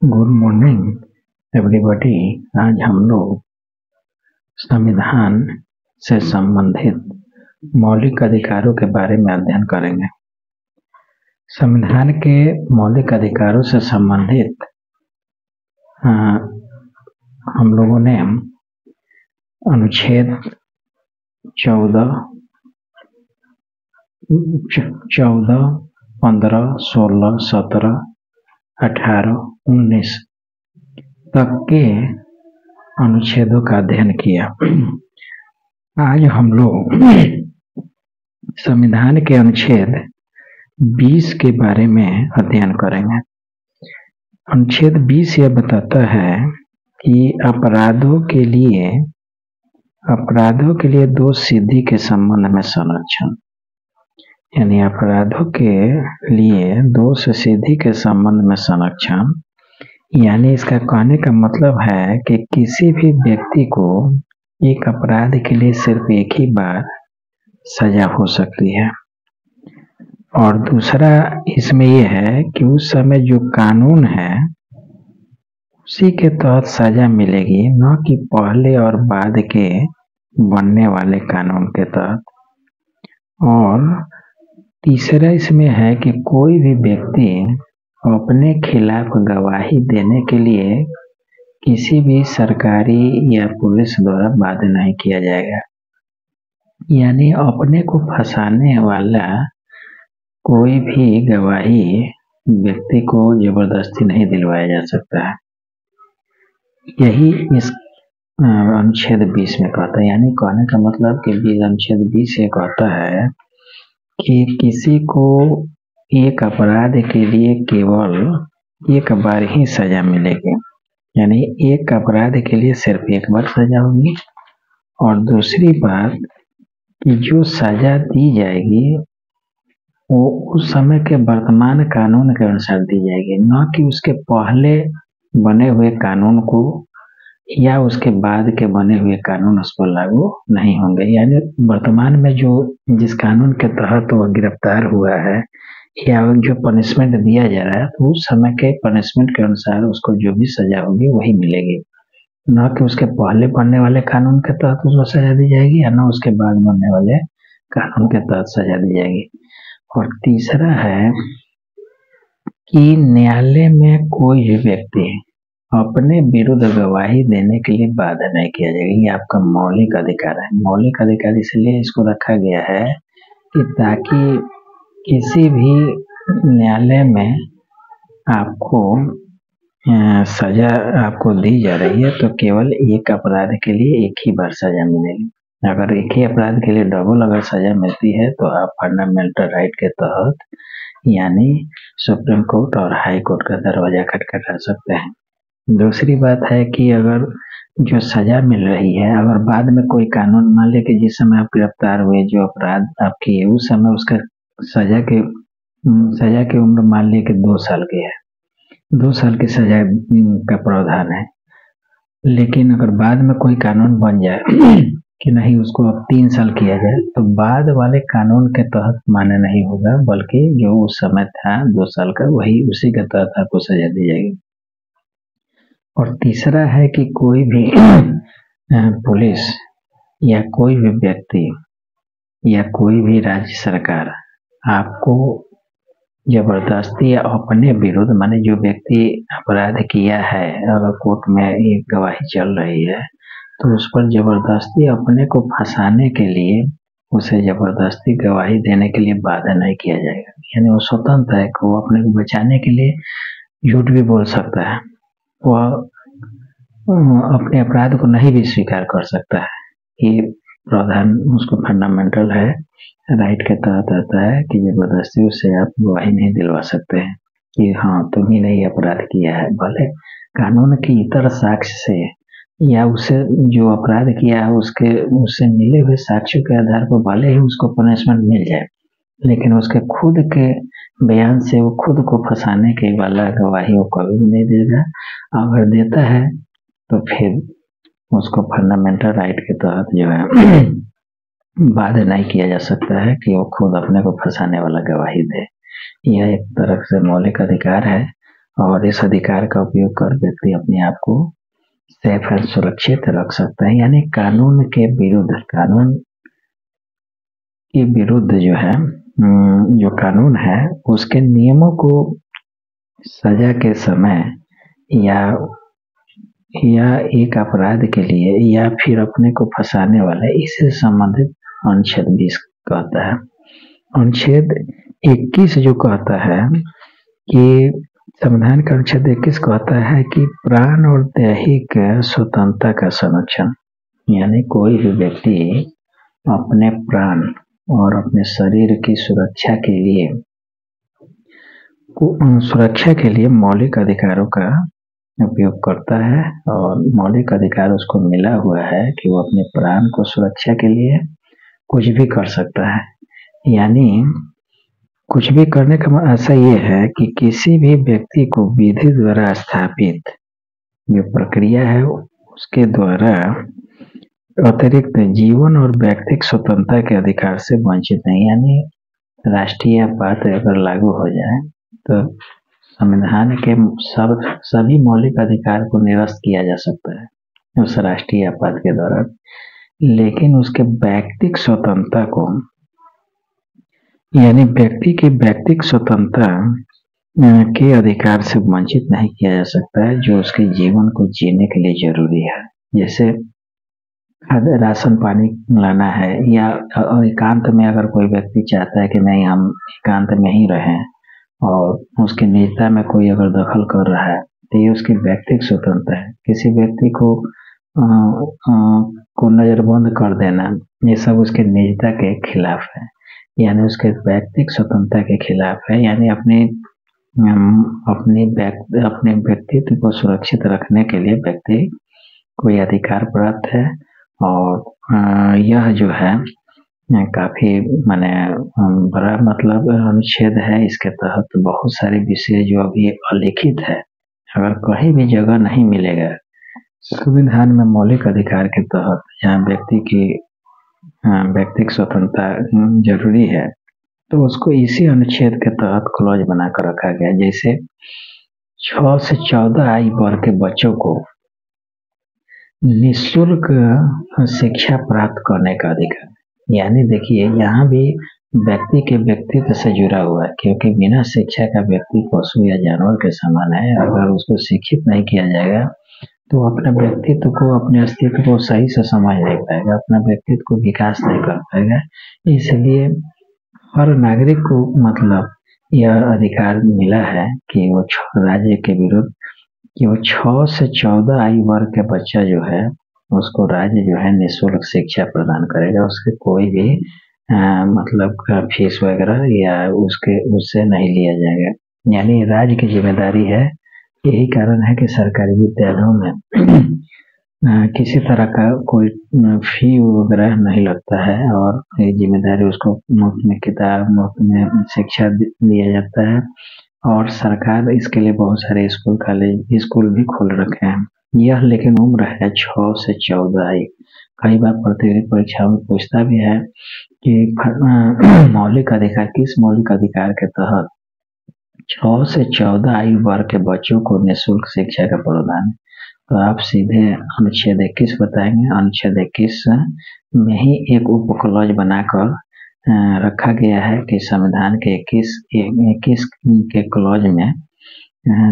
Good morning everybody. आज हम लोग संविधान से संबंधित मौलिक अधिकारों के बारे में अध्ययन करेंगे। संविधान के मौलिक अधिकारों से संबंधित हम लोगों ने अनुच्छेद 14, 15, 16, 17, 18, 19 तक के अनुच्छेदों का अध्ययन किया। आज हम लोग संविधान के अनुच्छेद 20 के बारे में अध्ययन करेंगे। अनुच्छेद 20 यह बताता है कि अपराधों के लिए दोष सिद्धि के संबंध में संरक्षण, यानी अपराधों के लिए दोष सिद्धि के संबंध में संरक्षण, यानी इसका कहने का मतलब है कि किसी भी व्यक्ति को एक अपराध के लिए सिर्फ एक ही बार सजा हो सकती है। और दूसरा इसमें यह है कि उस समय जो कानून है उसी के तहत सजा मिलेगी, न कि पहले और बाद के बनने वाले कानून के तहत। और तीसरा इसमें है कि कोई भी व्यक्ति अपने खिलाफ गवाही देने के लिए किसी भी सरकारी या पुलिस द्वारा बाध्य नहीं किया जाएगा, यानी अपने को फंसाने वाला कोई भी गवाही व्यक्ति को जबरदस्ती नहीं दिलवाया जा सकता है। यही इस अनुच्छेद 20 में कहता है, यानी कहने का मतलब कि अनुच्छेद 20 ये कहता है कि किसी को एक अपराध के लिए केवल एक बार ही सजा मिलेगी, यानी एक अपराध के लिए सिर्फ एक बार सजा होगी। और दूसरी बात कि जो सजा दी जाएगी वो उस समय के वर्तमान कानून के अनुसार दी जाएगी, न कि उसके पहले बने हुए कानून को या उसके बाद के बने हुए कानून उस पर लागू नहीं होंगे। यानी वर्तमान में जिस कानून के तहत वो गिरफ्तार हुआ है या जो पनिशमेंट दिया जा रहा है, तो उस समय के पनिशमेंट के अनुसार उसको जो भी सजा होगी वही मिलेगी, न कि उसके पहले बनने वाले कानून के तहत उसको सजा दी जाएगी या न उसके बाद बनने वाले कानून के तहत सजा दी जाएगी। और तीसरा है कि न्यायालय में कोई भी व्यक्ति अपने विरुद्ध गवाही देने के लिए बाध्य नहीं किया जाएगा। ये आपका मौलिक अधिकार है। मौलिक अधिकार इसलिए इसको रखा गया है कि ताकि किसी भी न्यायालय में आपको सजा आपको दी जा रही है तो केवल एक अपराध के लिए एक ही बार सजा मिलेगी। अगर एक ही अपराध के लिए डबल अगर सजा मिलती है तो आप फंडामेंटल राइट के तहत यानी सुप्रीम कोर्ट और हाई कोर्ट का दरवाजा खटखटा सकते हैं। दूसरी बात है कि अगर जो सजा मिल रही है, अगर बाद में कोई कानून मान ले कि जिस समय आप गिरफ्तार हुए जो अपराध आपकी है उस समय उसका सजा की उम्र मान ले कि 2 साल की है, 2 साल की सजा का प्रावधान है। लेकिन अगर बाद में कोई कानून बन जाए कि नहीं उसको अब 3 साल किया जाए, तो बाद वाले कानून के तहत मान्य नहीं होगा, बल्कि जो उस समय था 2 साल का वही उसी के तहत आपको सजा दी जाएगी। और तीसरा है कि कोई भी पुलिस या कोई भी व्यक्ति या कोई भी राज्य सरकार आपको जबरदस्ती या अपने विरुद्ध, माने जो व्यक्ति अपराध किया है अगर कोर्ट में एक गवाही चल रही है तो उस पर जबरदस्ती अपने को फंसाने के लिए उसे जबरदस्ती गवाही देने के लिए बाध्य नहीं किया जाएगा। यानी वो स्वतंत्र है कि वो अपने को बचाने के लिए झूठ भी बोल सकता है, वह अपने अपराध को नहीं भी स्वीकार कर सकता है। ये प्रावधान उसको फंडामेंटल है राइट के तहत आता है कि जबरदस्ती उससे आप गवाही नहीं दिलवा सकते हैं कि हाँ तुम ही नहीं अपराध किया है। भले कानून की इतर साक्ष्य से या उसे जो अपराध किया है उससे मिले हुए साक्ष्यों के आधार पर भले ही उसको पनिशमेंट मिल जाए, लेकिन उसके खुद के बयान से वो खुद को फंसाने के वाला गवाही वो कभी भी नहीं देगा। अगर देता है तो फिर उसको फंडामेंटल राइट के तहत जो है बाध्य नहीं किया जा सकता है कि वो खुद अपने को फंसाने वाला गवाही दे। यह एक तरह से मौलिक अधिकार है और इस अधिकार का उपयोग कर व्यक्ति अपने आप को सेफ एंड सुरक्षित रख सकता है। यानी कानून के विरुद्ध जो है जो कानून है उसके नियमों को सजा के समय या एक अपराध के लिए या फिर अपने को फंसाने वाला इससे संबंधित अनुच्छेद 20 कहता है। अनुच्छेद 21 जो कहता है कि संविधान का अनुच्छेद 21 कहता है कि प्राण और दैहिक स्वतंत्रता का संरक्षण, यानी कोई भी व्यक्ति अपने प्राण और अपने शरीर की सुरक्षा के लिए मौलिक अधिकारों का उपयोग करता है और मौलिक अधिकार उसको मिला हुआ है कि वो अपने प्राण को सुरक्षा के लिए कुछ भी कर सकता है। यानी कुछ भी करने का ऐसा ये है कि किसी भी व्यक्ति को विधि द्वारा स्थापित जो प्रक्रिया है उसके द्वारा अतिरिक्त जीवन और व्यक्तिगत स्वतंत्रता के अधिकार से वंचित नहीं। यानी राष्ट्रीय बात अगर लागू हो जाए तो संविधान के सभी मौलिक अधिकार को निरस्त किया जा सकता है उस राष्ट्रीय आपात के दौरान, लेकिन उसके व्यक्तिगत स्वतंत्रता को, यानी व्यक्ति की व्यक्तिगत स्वतंत्रता के अधिकार से वंचित नहीं किया जा सकता है जो उसके जीवन को जीने के लिए जरूरी है। जैसे राशन पानी लाना है या एकांत में अगर कोई व्यक्ति चाहता है कि नहीं हम एकांत में ही रहें और उसकी निजता में कोई अगर दखल कर रहा है तो ये उसकी व्यक्तिगत स्वतंत्रता है। किसी व्यक्ति को नजरबंद कर देना ये सब उसके निजता के खिलाफ है, यानी उसके व्यक्तिगत स्वतंत्रता के खिलाफ है। यानी अपने व्यक्तित्व को सुरक्षित रखने के लिए व्यक्ति को ये अधिकार प्राप्त है और यह जो है काफी बड़ा अनुच्छेद है। इसके तहत बहुत सारे विषय जो अभी अलिखित है अगर कहीं भी जगह नहीं मिलेगा संविधान में मौलिक अधिकार के तहत जहाँ व्यक्ति की व्यक्तिगत स्वतंत्रता जरूरी है तो उसको इसी अनुच्छेद के तहत क्लॉज बनाकर रखा गया। जैसे 6 से 14 आयु वर्ग के बच्चों को निःशुल्क शिक्षा प्राप्त करने का अधिकार, यानी देखिए यहाँ भी व्यक्ति के व्यक्तित्व से जुड़ा हुआ है, क्योंकि बिना शिक्षा का व्यक्ति पशु या जानवर के समान है। अगर उसको शिक्षित नहीं किया जाएगा तो अपने व्यक्तित्व को, अपने अस्तित्व को सही से समझ नहीं पाएगा, अपना व्यक्तित्व को विकास नहीं कर पाएगा। इसलिए हर नागरिक को यह अधिकार मिला है कि वो राज्य के विरुद्ध कि वो 6 से 14 आयु वर्ग के बच्चा जो है उसको राज्य जो है निःशुल्क शिक्षा प्रदान करेगा। उसके कोई भी फीस वगैरह या उससे नहीं लिया जाएगा, यानी राज्य की जिम्मेदारी है। यही कारण है कि सरकारी विद्यालयों में किसी तरह का कोई फी वगैरह नहीं लगता है और ये जिम्मेदारी उसको मुफ्त में किताब, मुफ्त में शिक्षा दिया जाता है। और सरकार इसके लिए बहुत सारे स्कूल भी खोल रखे हैं। यह लेकिन उम्र है 6 से 14 आयु। कई बार प्रतियोगी परीक्षाओं में पूछता भी है कि मौलिक अधिकार, किस मौलिक अधिकार के तहत 6 से 14 आयु वर्ग के बच्चों को निःशुल्क शिक्षा का प्रावधान। तो आप सीधे अनुच्छेद 21 बताएंगे। अनुच्छेद 21 में ही एक उप क्लॉज बनाकर रखा गया है कि संविधान के 21 के क्लॉज में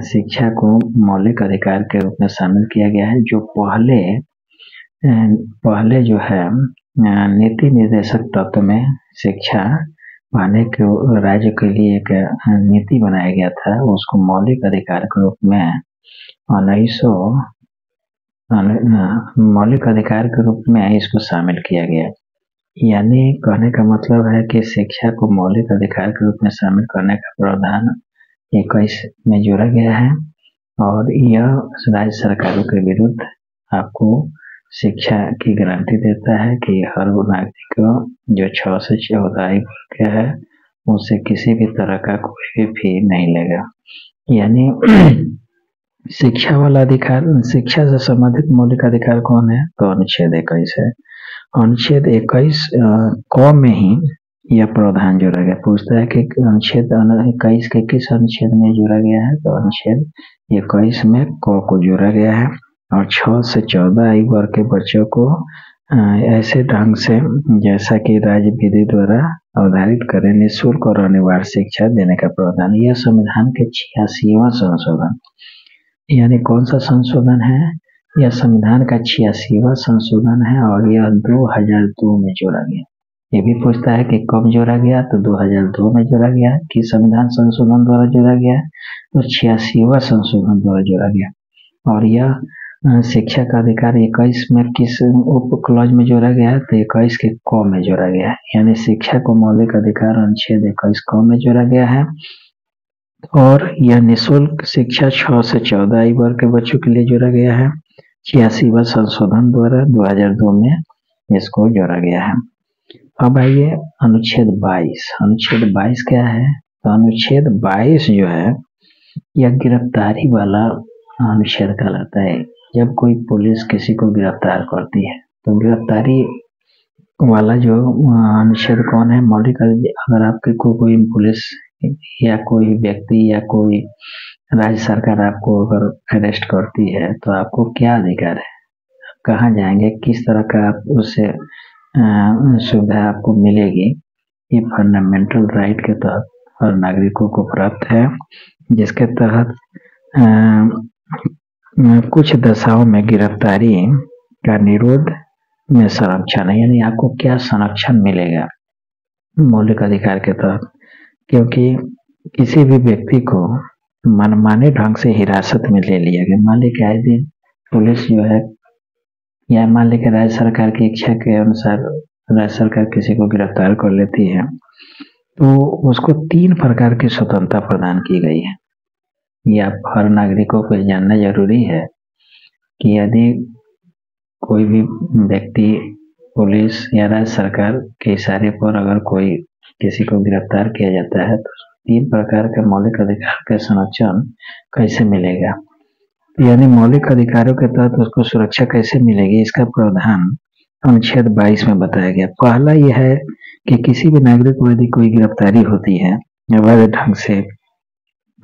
शिक्षा को मौलिक अधिकार के रूप में शामिल किया गया है। जो पहले जो है नीति निर्देशक तत्व में शिक्षा पाने के राज्य के लिए एक नीति बनाया गया था, उसको मौलिक अधिकार के रूप में मौलिक अधिकार के रूप में इसको शामिल किया गया। यानी कहने का मतलब है कि शिक्षा को मौलिक अधिकार के रूप में शामिल करने का प्रावधान 21 में जोड़ा गया है और यह राज्य सरकारों के विरुद्ध आपको शिक्षा की गारंटी देता है कि हर नागरिक को जो 6 से 14 आयु वर्ग का है उससे किसी भी तरह का कोई भी फी नहीं लेगा। यानी शिक्षा वाला अधिकार, शिक्षा से संबंधित मौलिक अधिकार कौन है? तो अनुच्छेद 21 है। अनुच्छेद 21 क में ही यह प्रावधान जोड़ा गया। पूछता है कि अनुच्छेद 21 के किस अनुच्छेद में जोड़ा गया है, तो अनुच्छेद 21 में क को जोड़ा गया है। और 6 से 14 आयु वर्ग के बच्चों को ऐसे ढंग से जैसा कि राज्य विधि द्वारा अवधारित करे निःशुल्क और अनिवार्य शिक्षा देने का प्रावधान। यह संविधान के 86वां संशोधन, यानी कौन सा संशोधन है, यह संविधान का 86वां संशोधन है और यह 2002 में जोड़ा गया। ये भी पूछता है कि कब जोड़ा गया, तो 2002 में जोड़ा गया। कि संविधान संशोधन द्वारा जोड़ा गया, तो 86वां संशोधन द्वारा जोड़ा गया। और यह शिक्षा का अधिकार 21 में किस उप क्लॉज में जोड़ा गया है, तो 21 के क में जोड़ा गया है। यानी शिक्षा को मौलिक अधिकार अनुच्छेद 21 क में जोड़ा गया है। और यह निःशुल्क शिक्षा 6 से 14 आयु वर्ग के बच्चों के लिए जोड़ा गया है। 86वां संशोधन द्वारा 2002 में इसको जोड़ा गया है। अब आइए अनुच्छेद 22। अनुच्छेद 22 क्या है, तो अनुच्छेद 22 जो है यह गिरफ्तारी वाला अनुच्छेद कहलाता है। जब कोई पुलिस किसी को गिरफ्तार करती है तो गिरफ्तारी वाला जो अनुच्छेद कौन है, मौलिक। अगर आपके को कोई पुलिस या कोई व्यक्ति या कोई राज्य सरकार आपको अगर अरेस्ट करती है तो आपको क्या अधिकार है, कहाँ जाएंगे, किस तरह का आप उससे सुविधा आपको मिलेगी, ये फंडामेंटल राइट के तहत हर नागरिकों को प्राप्त है। जिसके तहत कुछ दशाओं में गिरफ्तारी का निरोध में संरक्षण है। यानी आपको क्या संरक्षण मिलेगा मौलिक अधिकार के तहत, क्योंकि किसी भी व्यक्ति को मनमाने ढंग से हिरासत में ले लिया गया। मान लीजिए आए दिन पुलिस जो है या मान लीजिए राज्य सरकार की इच्छा के अनुसार राज्य सरकार किसी को गिरफ्तार कर लेती है तो उसको 3 प्रकार की स्वतंत्रता प्रदान की गई है। यह हर नागरिकों को जानना जरूरी है कि यदि कोई भी व्यक्ति पुलिस या राज्य सरकार के इशारे पर अगर कोई किसी को गिरफ्तार किया जाता है तो 3 प्रकार के मौलिक अधिकार का संरक्षण कैसे मिलेगा, यानी मौलिक अधिकारों के तहत उसको सुरक्षा कैसे मिलेगी, इसका प्रावधान अनुच्छेद 22 में बताया गया। पहला यह है कि किसी भी नागरिक को यदि कोई गिरफ्तारी होती है अवैध ढंग से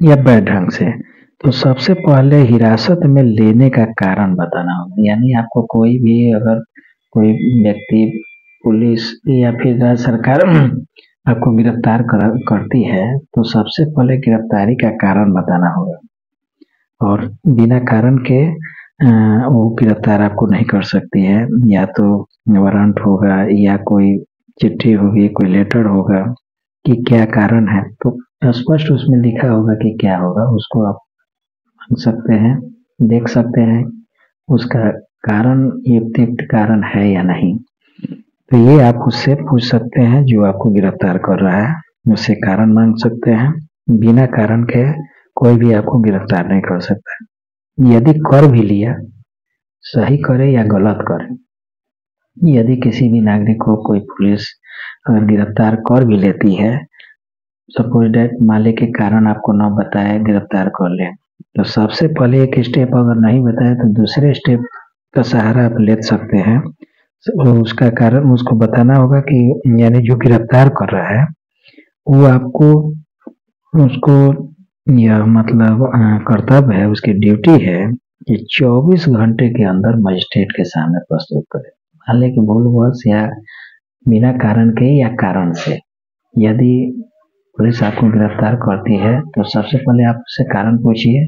या वैध ढंग से, तो सबसे पहले हिरासत में लेने का कारण बताना होगा। यानी आपको कोई भी अगर कोई व्यक्ति पुलिस या फिर राज्य सरकार आपको गिरफ्तार करती है तो सबसे पहले गिरफ्तारी का कारण बताना होगा। और बिना कारण के वो गिरफ्तार आपको नहीं कर सकती है। या तो वारंट होगा या कोई चिट्ठी होगी, कोई लेटर होगा कि क्या कारण है, तो स्पष्ट उसमें लिखा होगा कि क्या होगा, उसको आप मांग सकते हैं, देख सकते हैं उसका कारण युक्तियुक्त कारण है या नहीं। तो ये आप उससे पूछ सकते हैं जो आपको गिरफ्तार कर रहा है, उससे कारण मांग सकते हैं। बिना कारण के कोई भी आपको गिरफ्तार नहीं कर सकता। यदि कर भी लिया, सही करे या गलत करे, यदि किसी भी नागरिक को कोई पुलिस अगर गिरफ्तार कर भी लेती है, सपोज डेट मालिक के कारण आपको न बताए गिरफ्तार कर ले, तो सबसे पहले एक स्टेप अगर नहीं बताए तो दूसरे स्टेप का सहारा आप ले सकते हैं। उसका कारण उसको बताना होगा कि यानी जो गिरफ्तार कर रहा है वो आपको उसको यह मतलब कर्तव्य है, उसकी ड्यूटी है कि 24 घंटे के अंदर मजिस्ट्रेट के सामने प्रस्तुत करे। हालांकि भूलवश या बिना कारण के या कारण से यदि पुलिस आपको गिरफ्तार करती है तो सबसे पहले आप उससे कारण पूछिए।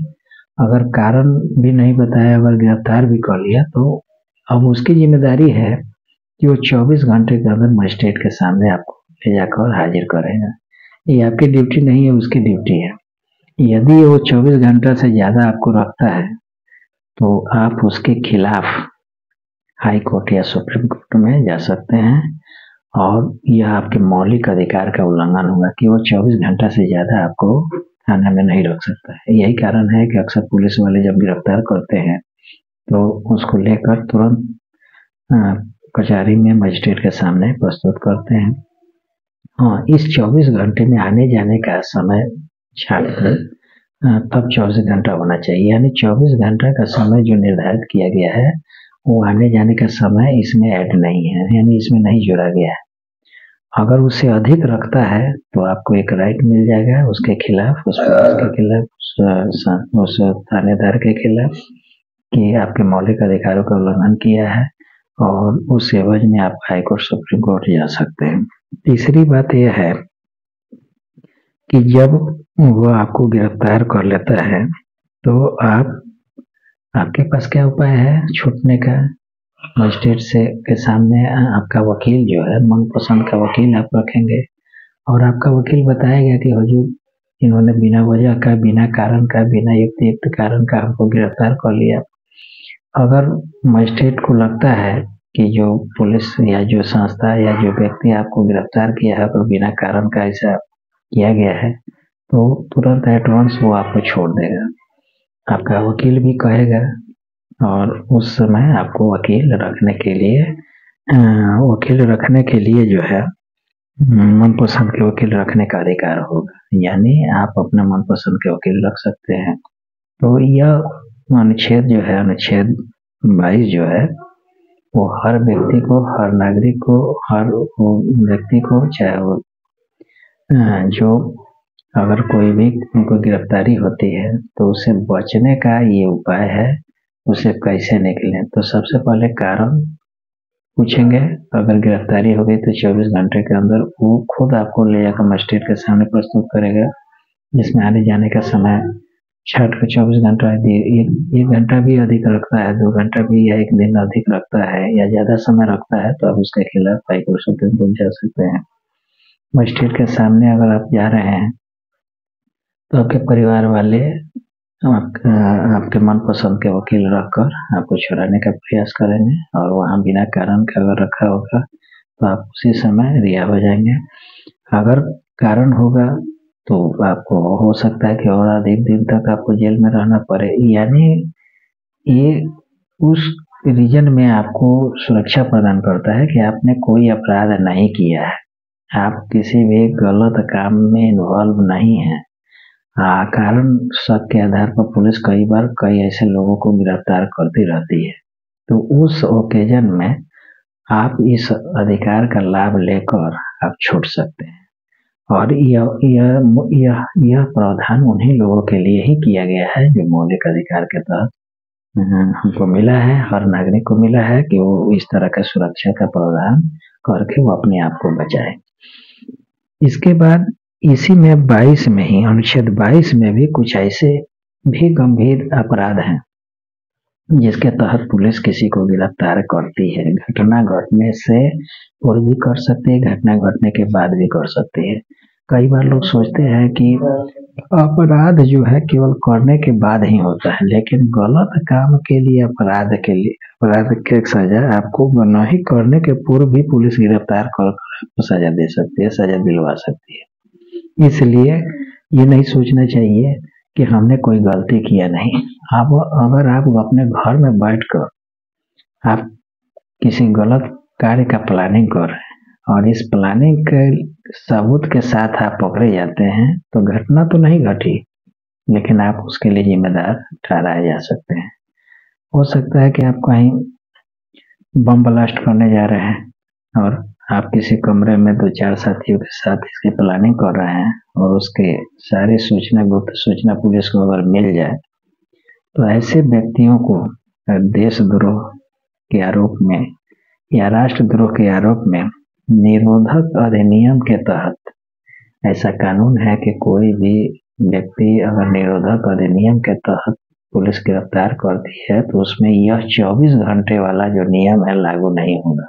अगर कारण भी नहीं बताया, अगर गिरफ्तार भी कर लिया, तो अब उसकी जिम्मेदारी है कि वो 24 घंटे के अंदर मजिस्ट्रेट के सामने आपको ले जाकर हाजिर करेगा। ये आपकी ड्यूटी नहीं है, उसकी ड्यूटी है। यदि वो 24 घंटा से ज्यादा आपको रखता है तो आप उसके खिलाफ हाई कोर्ट या सुप्रीम कोर्ट में जा सकते हैं और यह आपके मौलिक अधिकार का उल्लंघन होगा कि वो 24 घंटा से ज्यादा आपको थाना में नहीं रख सकता है। यही कारण है कि अक्सर पुलिस वाले जब गिरफ्तार करते हैं तो उसको लेकर तुरंत कचहरी में मजिस्ट्रेट के सामने प्रस्तुत करते हैं। हाँ, इस 24 घंटे में आने जाने का समय छाड़कर तब 24 घंटा होना चाहिए। यानी 24 घंटा का समय जो निर्धारित किया गया है वो आने जाने का समय इसमें ऐड नहीं है, यानी इसमें नहीं जोड़ा गया है। अगर उससे अधिक रखता है तो आपको एक राइट मिल जाएगा उसके खिलाफ, उस पुलिस के खिलाफ, उस थानेदार के खिलाफ कि आपके मौलिक अधिकारों का उल्लंघन किया है, और उस एवज में आप हाई कोर्ट, सुप्रीम कोर्ट जा सकते हैं। तीसरी बात यह है कि जब वो आपको गिरफ्तार कर लेता है तो आपके पास क्या उपाय है छूटने का? मजिस्ट्रेट से के सामने आपका वकील जो है, मनपसंद का वकील आप रखेंगे, और आपका वकील बताएगा कि हुजूर, इन्होंने बिना वजह का, बिना कारण का, बिना युक्त कारण का हमको गिरफ्तार कर लिया। अगर मजिस्ट्रेट को लगता है कि जो पुलिस या जो संस्था या जो व्यक्ति आपको गिरफ्तार किया है तो बिना कारण का ऐसा किया गया है, तो तुरंत एटवांस वो आपको छोड़ देगा। आपका वकील भी कहेगा, और उस समय आपको वकील रखने के लिए जो है मनपसंद के वकील रखने का अधिकार होगा, यानी आप अपना मनपसंद के वकील रख सकते हैं। तो यह अनुच्छेद जो है, अनुच्छेद 22 जो है, वो हर व्यक्ति को, हर नागरिक को, हर व्यक्ति को, चाहे वो जो अगर कोई भी उनको गिरफ्तारी होती है तो उसे बचने का ये उपाय है, उसे कैसे निकलें। तो सबसे पहले कारण पूछेंगे, अगर गिरफ्तारी हो गई तो 24 घंटे के अंदर वो खुद आपको ले जाकर मजिस्ट्रेट के सामने प्रस्तुत करेगा, जिसमें आने जाने का समय छठ का 24 घंटा, एक घंटा भी अधिक रखता है, 2 घंटा भी, या एक दिन अधिक रखता है, या ज्यादा समय रखता है, तो आप उसके खिलाफ हाईकोर्ट, सुप्रीम कोर्ट जा सकते हैं। मजिस्ट्रेट के सामने अगर आप जा रहे हैं तो आपके परिवार वाले आपके मनपसंद के वकील रखकर आपको छुड़ाने का प्रयास करेंगे, और वहाँ बिना कारण का अगर रखा होगा तो आप उसी समय रिहा हो जाएंगे। अगर कारण होगा तो आपको हो सकता है कि और अधिक दिन तक आपको जेल में रहना पड़े, यानी ये उस रीजन में आपको सुरक्षा प्रदान करता है कि आपने कोई अपराध नहीं किया है, आप किसी भी गलत काम में इन्वॉल्व नहीं है। कारण शक के आधार पर पुलिस कई ऐसे लोगों को गिरफ्तार करती रहती है, तो उस ओकेजन में आप इस अधिकार का लाभ लेकर आप छूट सकते हैं। और यह प्रावधान उन्हीं लोगों के लिए ही किया गया है जो मौलिक अधिकार के तहत हमको मिला है, हर नागरिक को मिला है कि वो इस तरह का सुरक्षा का प्रावधान करके वो अपने आप को बचाए। इसके बाद इसी में 22 में ही, अनुच्छेद 22 में भी कुछ ऐसे भी गंभीर अपराध हैं जिसके तहत पुलिस किसी को गिरफ्तार करती है। घटना घटने से पूर्व भी कर सकती है, घटना घटने के बाद भी कर सकती है। कई बार लोग सोचते हैं कि अपराध जो है केवल करने के बाद ही होता है, लेकिन गलत काम के लिए अपराध की सजा आपको नहीं करने के पूर्व भी पुलिस गिरफ्तार कर आपको सजा दे सकती है, सजा दिलवा सकती है। इसलिए ये नहीं सोचना चाहिए कि हमने कोई गलती किया नहीं। अगर आप अपने घर में बैठकर आप किसी गलत कार्य का प्लानिंग कर रहे हैं और इस प्लानिंग के सबूत के साथ आप पकड़े जाते हैं, तो घटना तो नहीं घटी, लेकिन आप उसके लिए जिम्मेदार ठहराए जा सकते हैं। हो सकता है कि आप कहीं बम ब्लास्ट करने जा रहे हैं और आप किसी कमरे में 2-4 साथियों के साथ इसकी प्लानिंग कर रहे हैं, और उसके सारी गुप्त सूचना पुलिस को अगर मिल जाए तो ऐसे व्यक्तियों को देशद्रोह के आरोप में या राष्ट्रद्रोह के आरोप में निरोधक अधिनियम के तहत, ऐसा कानून है कि कोई भी व्यक्ति अगर निरोधक अधिनियम के तहत पुलिस गिरफ्तार करती है तो उसमें यह 24 घंटे वाला जो नियम है लागू नहीं होगा।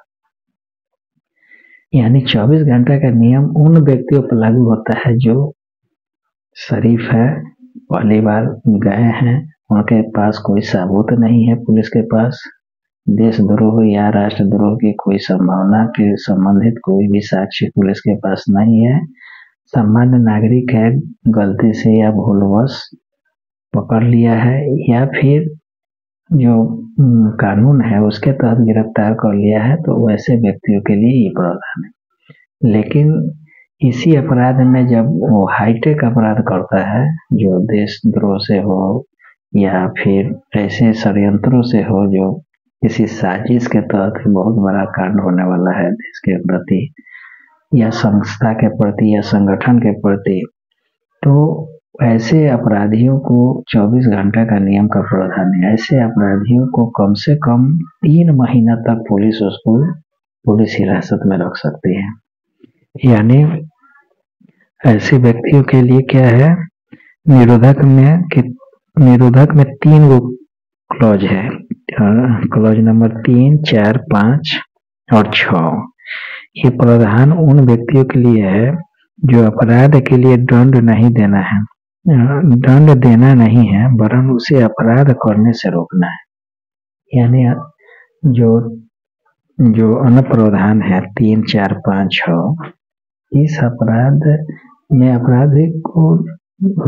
यानी 24 घंटे का नियम उन व्यक्तियों पर लागू होता है जो शरीफ है, पहली बार गए हैं, उनके पास कोई सबूत नहीं है, पुलिस के पास देशद्रोह या राष्ट्रद्रोह की कोई संभावना के संबंधित कोई भी साक्ष्य पुलिस के पास नहीं है, सामान्य नागरिक है, गलती से या भूलवश पकड़ लिया है, या फिर जो कानून है उसके तहत गिरफ्तार कर लिया है, तो वैसे व्यक्तियों के लिए ये प्रावधान है। लेकिन इसी अपराध में जब वो हाईटेक अपराध करता है जो देशद्रोह से हो या फिर ऐसे षड्यंत्रों से हो जो किसी साजिश के तहत बहुत बड़ा कांड होने वाला है देश के प्रति, या संस्था के प्रति या संगठन के प्रति, तो ऐसे अपराधियों को 24 घंटे का नियम का प्रावधान है। ऐसे अपराधियों को कम से कम 3 महीना तक पुलिस हिरासत में रख सकती है। यानी ऐसे व्यक्तियों के लिए क्या है, निरोधक में 3 गो क्लॉज है, क्लॉज नंबर 3, 4, 5 और 6। ये प्रावधान उन व्यक्तियों के लिए है जो अपराध के लिए दंड देना नहीं है, वरन उसे अपराध करने से रोकना है। यानी जो अन्य प्रावधान है 3, 4, 5, 6, इस अपराध में अपराधी को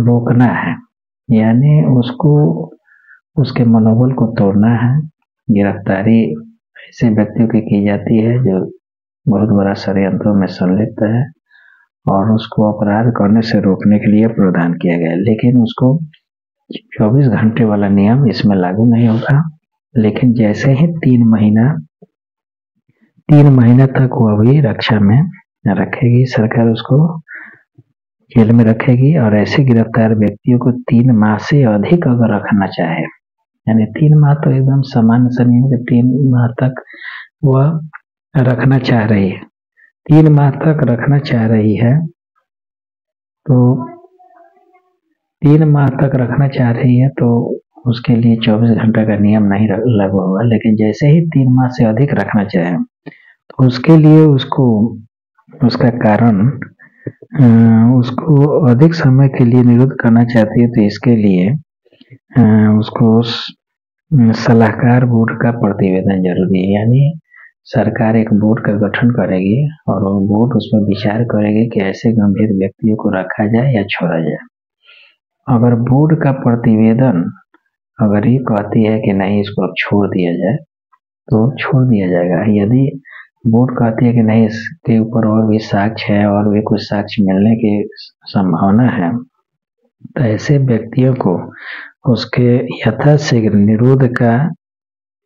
रोकना है, यानी उसके मनोबल को तोड़ना है। गिरफ्तारी ऐसे व्यक्तियों की की जाती है जो बहुत बड़ा षड्यंत्रों में संलिप्त है और उसको अपराध करने से रोकने के लिए प्रावधान किया गया है। लेकिन उसको 24 घंटे वाला नियम इसमें लागू नहीं होगा। लेकिन जैसे ही 3 महीना तक वो भी रक्षा में रखेगी, सरकार उसको जेल में रखेगी। और ऐसे गिरफ्तार व्यक्तियों को 3 माह से अधिक अगर रखना चाहे, यानी 3 माह तो एकदम सामान्य समय के 3 माह तक वह रखना चाह रही है, 3 माह तक रखना चाह रही है, तो 3 माह तक रखना चाह रही है तो उसके लिए 24 घंटे का नियम नहीं लागू होगा। लेकिन जैसे ही 3 माह से अधिक रखना चाहे तो उसके लिए उसका कारण उसको अधिक समय के लिए निरुद्ध करना चाहती है, तो इसके लिए उसको सलाहकार बोर्ड का प्रतिवेदन जरूरी है। यानी सरकार एक बोर्ड का गठन करेगी और वो बोर्ड उसमें विचार करेगी कि ऐसे गंभीर व्यक्तियों को रखा जाए या छोड़ा जाए। अगर बोर्ड का प्रतिवेदन अगर ये कहती है कि नहीं इसको अब छोड़ दिया जाए तो छोड़ दिया जाएगा। यदि बोर्ड कहती है कि नहीं इसके ऊपर और भी साक्ष्य है और भी कुछ साक्ष्य मिलने की संभावना है, तो ऐसे व्यक्तियों को उसके यथाशीघ्र निरोध का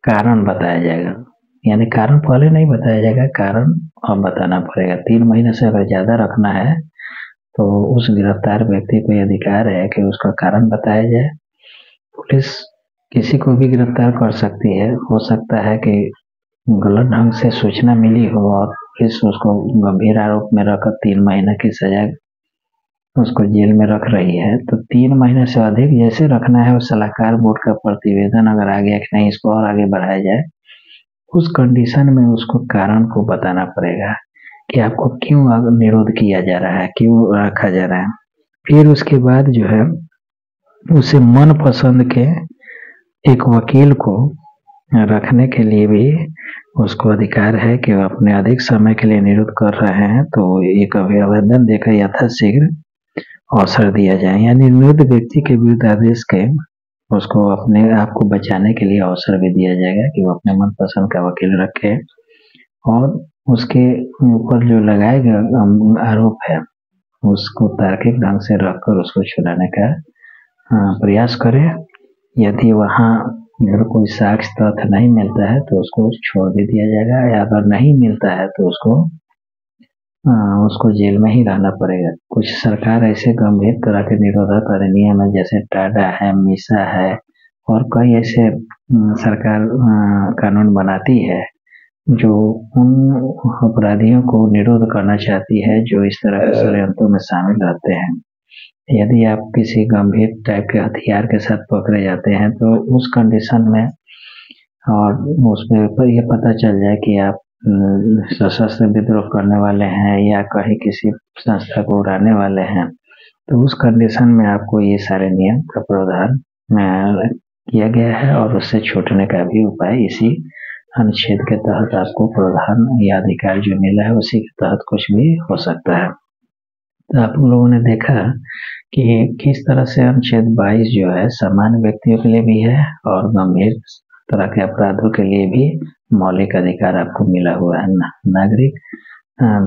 कारण बताया जाएगा। यानी कारण पहले नहीं बताया जाएगा, कारण अब बताना पड़ेगा। 3 महीने से अगर ज्यादा रखना है तो उस गिरफ्तार व्यक्ति को अधिकार है कि उसका कारण बताया जाए। पुलिस किसी को भी गिरफ्तार कर सकती है। हो सकता है कि गलत ढंग से सूचना मिली हो और पुलिस उसको गंभीर आरोप में रखकर 3 महीने की सजा उसको जेल में रख रही है, तो 3 महीने से अधिक जैसे रखना है, उस सलाहकार बोर्ड का प्रतिवेदन अगर आ गया कि नहीं इसको और आगे बढ़ाया जाए, उस कंडीशन में उसको कारण को बताना पड़ेगा कि आपको क्यों निरोध किया जा रहा है, क्यों रखा जा रहा है। फिर उसके बाद जो है उसे मन पसंद के एक वकील को रखने के लिए भी उसको अधिकार है कि वो अपने अधिक समय के लिए निरुद्ध कर रहे हैं तो एक आवेदन देकर यथाशीघ्र अवसर दिया जाए। यानी निरुद्ध व्यक्ति के विरुद्ध आदेश के उसको अपने आप को बचाने के लिए अवसर भी दिया जाएगा कि वो अपने मनपसंद का वकील रखे और उसके ऊपर जो लगाए गए आरोप है उसको तार्किक ढंग से रखकर उसको छुड़ाने का प्रयास करे। यदि वहाँ अगर कोई साक्ष्य तथ्य नहीं मिलता है तो उसको छोड़ भी दिया जाएगा, या अगर नहीं मिलता है तो उसको जेल में ही रहना पड़ेगा। कुछ सरकार ऐसे गंभीर तरह के निरोधक अधिनियम है जैसे टाडा है, मीसा है और कई ऐसे सरकार कानून बनाती है जो उन अपराधियों को निरोध करना चाहती है जो इस तरह के षड्यंत्रों में शामिल रहते हैं। यदि आप किसी गंभीर टाइप के हथियार के साथ पकड़े जाते हैं तो उस कंडीशन में और उसमें ये पता चल जाए कि आप सशस्त्र विद्रोह करने वाले हैं या कहीं किसी संस्था को उड़ाने वाले हैं, तो उस कंडीशन में आपको ये सारे नियम का प्रावधान किया गया है और उससे छूटने का भी उपाय इसी अनुच्छेद के तहत आपको प्रावधान या अधिकार जो मिला है उसी के तहत कुछ भी हो सकता है। तो आप लोगों ने देखा कि किस तरह से अनुच्छेद 22 जो है सामान्य व्यक्तियों के लिए भी है और गंभीर तरह के अपराधों के लिए भी मौलिक अधिकार आपको मिला हुआ है। नागरिक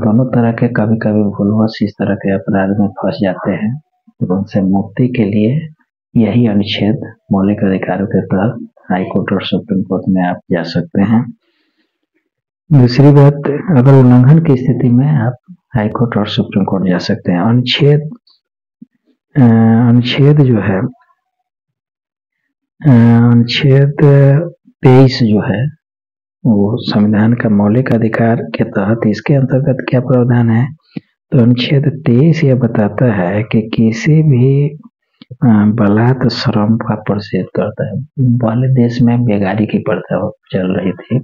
दोनों तरह के कभी कभी भूलवश इस तरह के अपराध में फंस जाते हैं, तो उनसे मुक्ति के लिए यही अनुच्छेद मौलिक अधिकारों के तहत हाई कोर्ट और सुप्रीम कोर्ट में आप जा सकते हैं। दूसरी बात, अगर उल्लंघन की स्थिति में आप हाई कोर्ट और सुप्रीम कोर्ट जा सकते हैं। अनुच्छेद जो है अनुच्छेद 23 जो है वो संविधान का मौलिक अधिकार के तहत इसके अंतर्गत क्या प्रावधान है, तो अनुच्छेद 23 यह बताता है कि किसी भी बलात् श्रम का प्रतिषेध करता है। पहले देश में बेगारी की प्रथा चल रही थी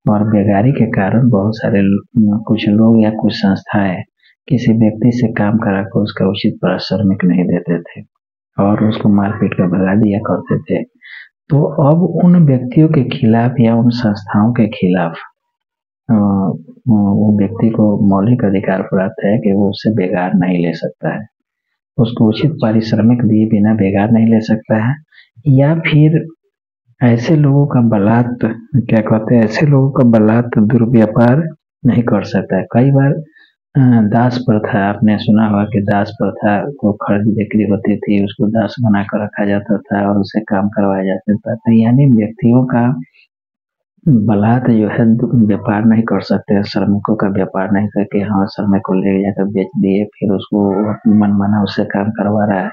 और बेगारी के कारण बहुत सारे कुछ लोग या कुछ संस्थाएं किसी व्यक्ति से काम कराकर उसका उचित पारिश्रमिक नहीं देते थे और उसको मारपीट कर भगा दिया करते थे। तो अब उन व्यक्तियों के खिलाफ या उन संस्थाओं के खिलाफ वो व्यक्ति को मौलिक अधिकार प्राप्त है कि वो उससे बेगार नहीं ले सकता है, उसको उचित पारिश्रमिक दिए बिना बेगार नहीं ले सकता है, या फिर ऐसे लोगों का बलात् ऐसे लोगों का बलात् दुर्व्यापार नहीं कर सकता है। कई बार दास प्रथा, आपने सुना होगा कि दास प्रथा को खरीद बिक्री होती थी, उसको दास बनाकर रखा जाता था और उसे काम करवाया जाता था। तो यानी व्यक्तियों का बलात् जो है व्यापार नहीं कर सकते, श्रमिकों का व्यापार नहीं करके हाँ श्रमिक को ले जाकर बेच दिए फिर उसको मनमाना उससे काम करवा रहा है।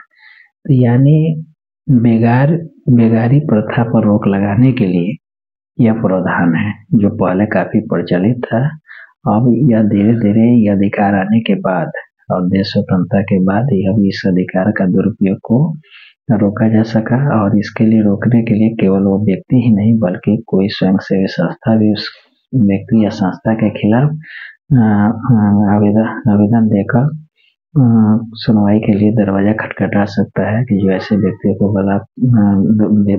तो यानी बेगारी प्रथा पर रोक लगाने के लिए यह प्रावधान है जो पहले काफी प्रचलित था। अब यह धीरे धीरे यह अधिकार आने के बाद और देश स्वतंत्रता के बाद यह इस अधिकार का दुरुपयोग को रोका जा सका और इसके लिए रोकने के लिए केवल वो व्यक्ति ही नहीं बल्कि कोई स्वयंसेवी संस्था भी उस व्यक्ति या संस्था के खिलाफ आवेदन देकर सुनवाई के लिए दरवाजा खटखटा सकता है कि जो ऐसे व्यक्तियों को बलात्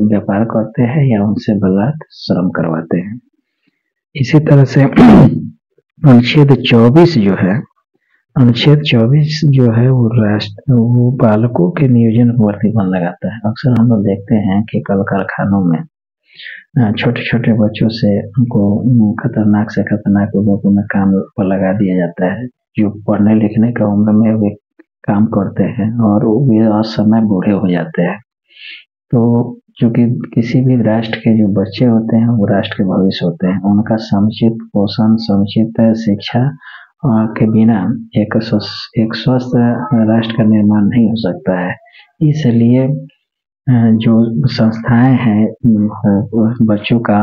व्यापार करते हैं या उनसे बलात् श्रम करवाते हैं। इसी तरह से अनुच्छेद 24 जो है वो बालकों के नियोजन पर प्रतिबंध लगाता है। अक्सर हम लोग देखते हैं कि कल कारखानों में छोटे छोटे बच्चों से उनको खतरनाक से खतरनाक उद्योगों में काम पर लगा दिया जाता है, जो पढ़ने लिखने का उम्र में वे काम करते हैं और वे असमय बूढ़े हो जाते हैं। तो चूंकि किसी भी राष्ट्र के जो बच्चे होते हैं वो राष्ट्र के भविष्य होते हैं, उनका समुचित पोषण, समुचित शिक्षा के बिना एक स्वस्थ राष्ट्र का निर्माण नहीं हो सकता है। इसलिए जो संस्थाएं हैं बच्चों का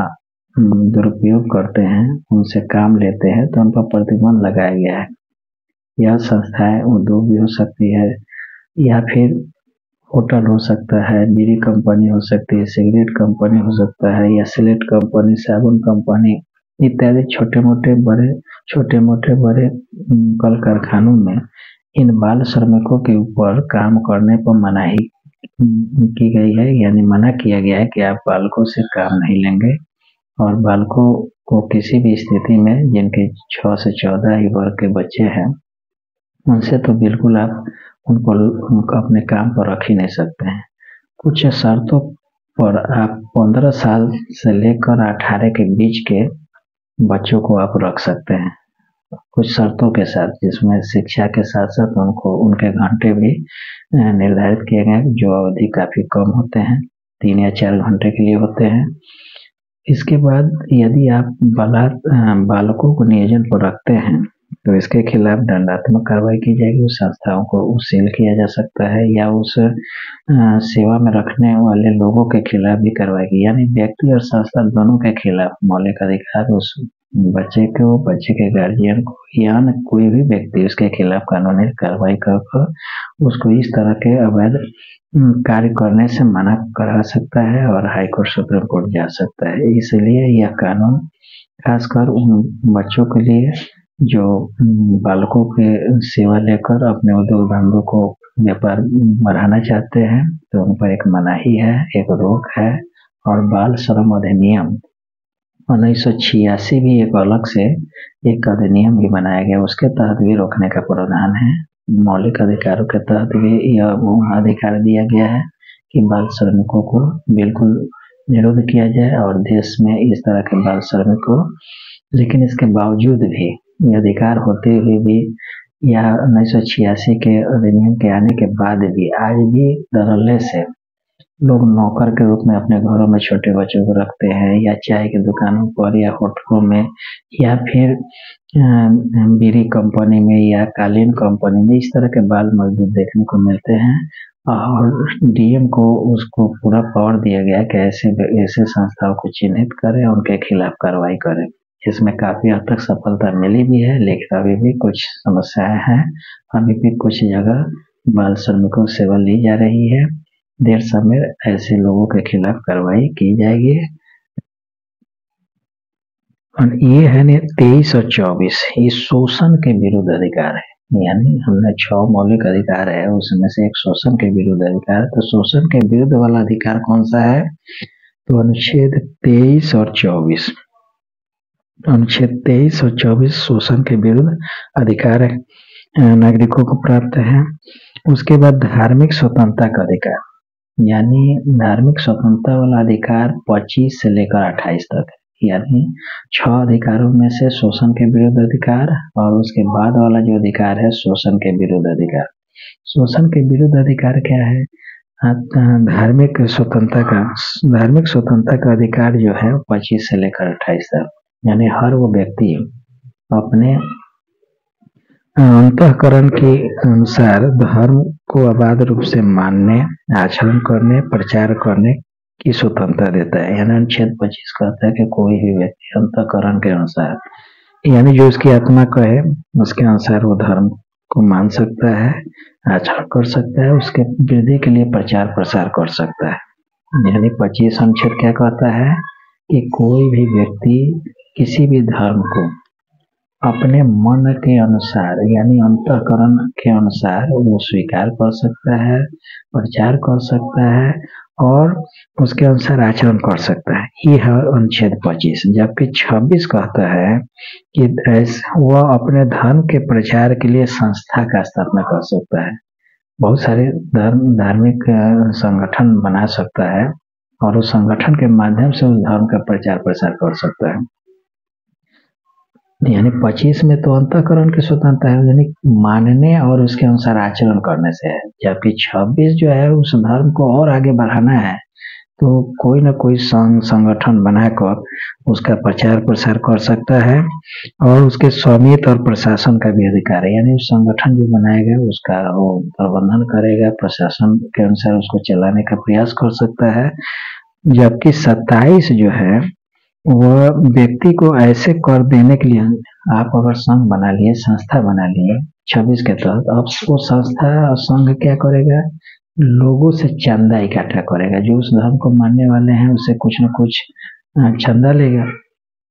दुरुपयोग करते हैं, उनसे काम लेते हैं, तो उन पर प्रतिबंध लगाया गया है। यह संस्थाएं उद्योग भी हो सकती है या फिर होटल हो सकता है, बीड़ी कंपनी हो सकती है, सिगरेट कंपनी हो सकता है या सिलेट कंपनी, साबुन कंपनी इत्यादि छोटे मोटे बड़े कल कारखानों में इन बाल श्रमिकों के ऊपर काम करने पर मनाही की गई है, यानी मना किया गया है कि आप बालकों से काम नहीं लेंगे और बालकों को किसी भी स्थिति में जिनके 6 से 14 आयु वर्ग के बच्चे हैं उनसे तो बिल्कुल आप उनको अपने काम पर रख ही नहीं सकते हैं। कुछ शर्तों पर आप 15 साल से लेकर 18 के बीच के बच्चों को आप रख सकते हैं, कुछ शर्तों के साथ, जिसमें शिक्षा के साथ साथ उनको उनके घंटे भी निर्धारित किए गए जो अवधि काफी कम होते हैं, 3 या 4 घंटे के लिए होते हैं। इसके बाद यदि आप बालकों को नियोजन पर रखते हैं तो इसके खिलाफ दंडात्मक कार्रवाई की जाएगी, उस संस्थाओं को सील किया जा सकता है या उस सेवा में रखने वाले लोगों के खिलाफ भी कार्रवाई की, यानी व्यक्ति और संस्था दोनों के खिलाफ मौलिक अधिकार उस बच्चे के गार्जियन को या कोई भी व्यक्ति उसके खिलाफ कानूनी कार्रवाई कर उसको इस तरह के अवैध कार्य करने से मना करा सकता है और हाईकोर्ट सुप्रीम कोर्ट जा सकता है। इसलिए यह कानून खासकर उन बच्चों के लिए जो बालकों के सेवा लेकर अपने उद्योग धंधों को व्यापार बढ़ाना चाहते हैं, तो उन पर एक मनाही है, एक रोक है। और बाल श्रम अधिनियम 1986 भी एक अलग से एक अधिनियम भी बनाया गया, उसके तहत भी रोकने का प्रावधान है। मौलिक अधिकारों के तहत भी यह अधिकार दिया गया है कि बाल श्रमिकों को बिल्कुल निरोध किया जाए और देश में इस तरह के बाल श्रमिकों, लेकिन इसके बावजूद भी ये अधिकार होते हुए भी या 1986 के अधिनियम के आने के बाद भी आज भी धड़ल्ले से लोग नौकर के रूप में अपने घरों में छोटे बच्चों को रखते हैं, या चाय की दुकानों पर, या होटलों में, या फिर बीड़ी कंपनी में, या कालीन कंपनी में। इस तरह के बाल मजदूर देखने को मिलते हैं। और डीएम को उसको पूरा पावर दिया गया कि ऐसे ऐसे संस्थाओं को चिन्हित करें, उनके खिलाफ कार्रवाई करें। इसमें काफी हद तक सफलता मिली भी है, लेकिन अभी भी कुछ समस्याएं हैं। अभी भी कुछ जगह बाल श्रमिकों से सेवा ली जा रही है। देर समय ऐसे लोगों के खिलाफ कार्रवाई की जाएगी। और ये है ने 23 और 24, ये शोषण के विरुद्ध अधिकार है। यानी हमने 6 मौलिक अधिकार है, उसमें से एक शोषण के विरुद्ध अधिकार। तो शोषण के विरुद्ध वाला अधिकार कौन सा है? तो अनुच्छेद 23 और 24। अनुच्छेद 23 और 24 शोषण के विरुद्ध अधिकार नागरिकों को प्राप्त है। उसके बाद धार्मिक स्वतंत्रता का अधिकार, यानी धार्मिक स्वतंत्रता वाला अधिकार 25 से लेकर 28 तक, यानी 6 अधिकारों में से शोषण के विरुद्ध अधिकार, और उसके बाद वाला जो अधिकार है शोषण के विरुद्ध अधिकार। शोषण के विरुद्ध अधिकार क्या है? धार्मिक स्वतंत्रता का अधिकार जो है 25 से लेकर 28 तक, यानी हर वो व्यक्ति अपने अंतःकरण के अनुसार धर्म को अबाध रूप से मानने, आचरण करने, प्रचार करने की स्वतंत्रता देता है। यानी अनुच्छेद 25 कहता है कि कोई भी व्यक्ति अंतःकरण के अनुसार, यानी जो उसकी आत्मा कहे उसके अनुसार वो धर्म को मान सकता है, आचरण कर सकता है, उसके वृद्धि के लिए प्रचार प्रसार कर सकता है। यानी 25 अनुच्छेद क्या कहता है कि कोई भी व्यक्ति किसी भी धर्म को अपने मन के अनुसार, यानी अंतःकरण के अनुसार वो स्वीकार कर सकता है, प्रचार कर सकता है, और उसके अनुसार आचरण कर सकता है। ये है अनुच्छेद 25। जबकि 26 कहता है कि वह अपने धर्म के प्रचार के लिए संस्था का स्थापना कर सकता है। बहुत सारे धार्मिक संगठन बना सकता है, और उस संगठन के माध्यम से उस धर्म का प्रचार प्रसार कर सकता है। यानी 25 में तो अंतःकरण की स्वतंत्रता है, यानी मानने और उसके अनुसार आचरण करने से है। जबकि 26 जो है उस धर्म को और आगे बढ़ाना है, तो कोई ना कोई संगठन बनाकर उसका प्रचार प्रसार कर सकता है, और उसके स्वामित्व और प्रशासन का भी अधिकार है। यानी उस संगठन जो बनाएगा उसका वो प्रबंधन करेगा, प्रशासन के अनुसार उसको चलाने का प्रयास कर सकता है। जबकि 27 जो है वह व्यक्ति को ऐसे कर देने के लिए, आप अगर संघ बना लिए, संस्था बना लिए 26 के तहत, अब वो संस्था और संघ क्या करेगा? लोगों से चंदा इकट्ठा करेगा। जो उस धर्म को मानने वाले हैं उससे कुछ न कुछ चंदा लेगा।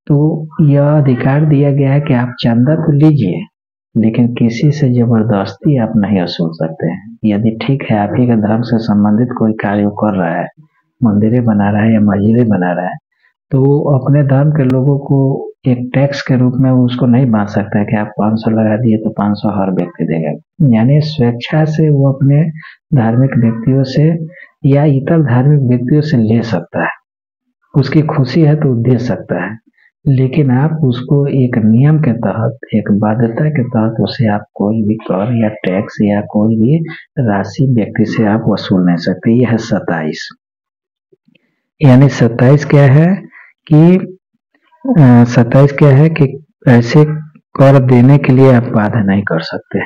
तो यह अधिकार दिया गया है कि आप चंदा तो लीजिए, लेकिन किसी से जबरदस्ती आप नहीं वसूल सकते हैं। यदि ठीक है आप ही के धर्म से संबंधित कोई कार्य कर रहा है, मंदिरें बना रहा है या मस्जिदें बना रहा है, तो अपने धर्म के लोगों को एक टैक्स के रूप में उसको नहीं बांट सकता है कि आप 500 लगा दिए तो 500 हर व्यक्ति देगा। यानी स्वेच्छा से वो अपने धार्मिक व्यक्तियों से या इतर धार्मिक व्यक्तियों से ले सकता है। उसकी खुशी है तो दे सकता है, लेकिन आप उसको एक नियम के तहत, एक बाध्यता के तहत उसे आप कोई भी कर या टैक्स या कोई भी राशि व्यक्ति से आप वसूल नहीं सकते। यह है 27। यानी 27 क्या है कि 27 क्या है कि ऐसे कर देने के लिए आप बाधा नहीं कर सकते।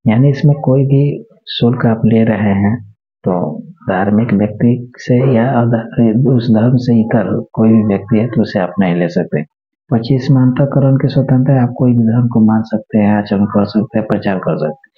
यानी इसमें कोई भी शुल्क आप ले रहे हैं तो धार्मिक व्यक्ति से या उस धर्म से इतर कोई भी व्यक्ति है तो उसे आप नहीं ले सकते। 25 में अंतःकरण की स्वतंत्रता है, आप कोई भी धर्म को मान सकते हैं, आचरण कर सकते हैं, प्रचार कर सकते हैं।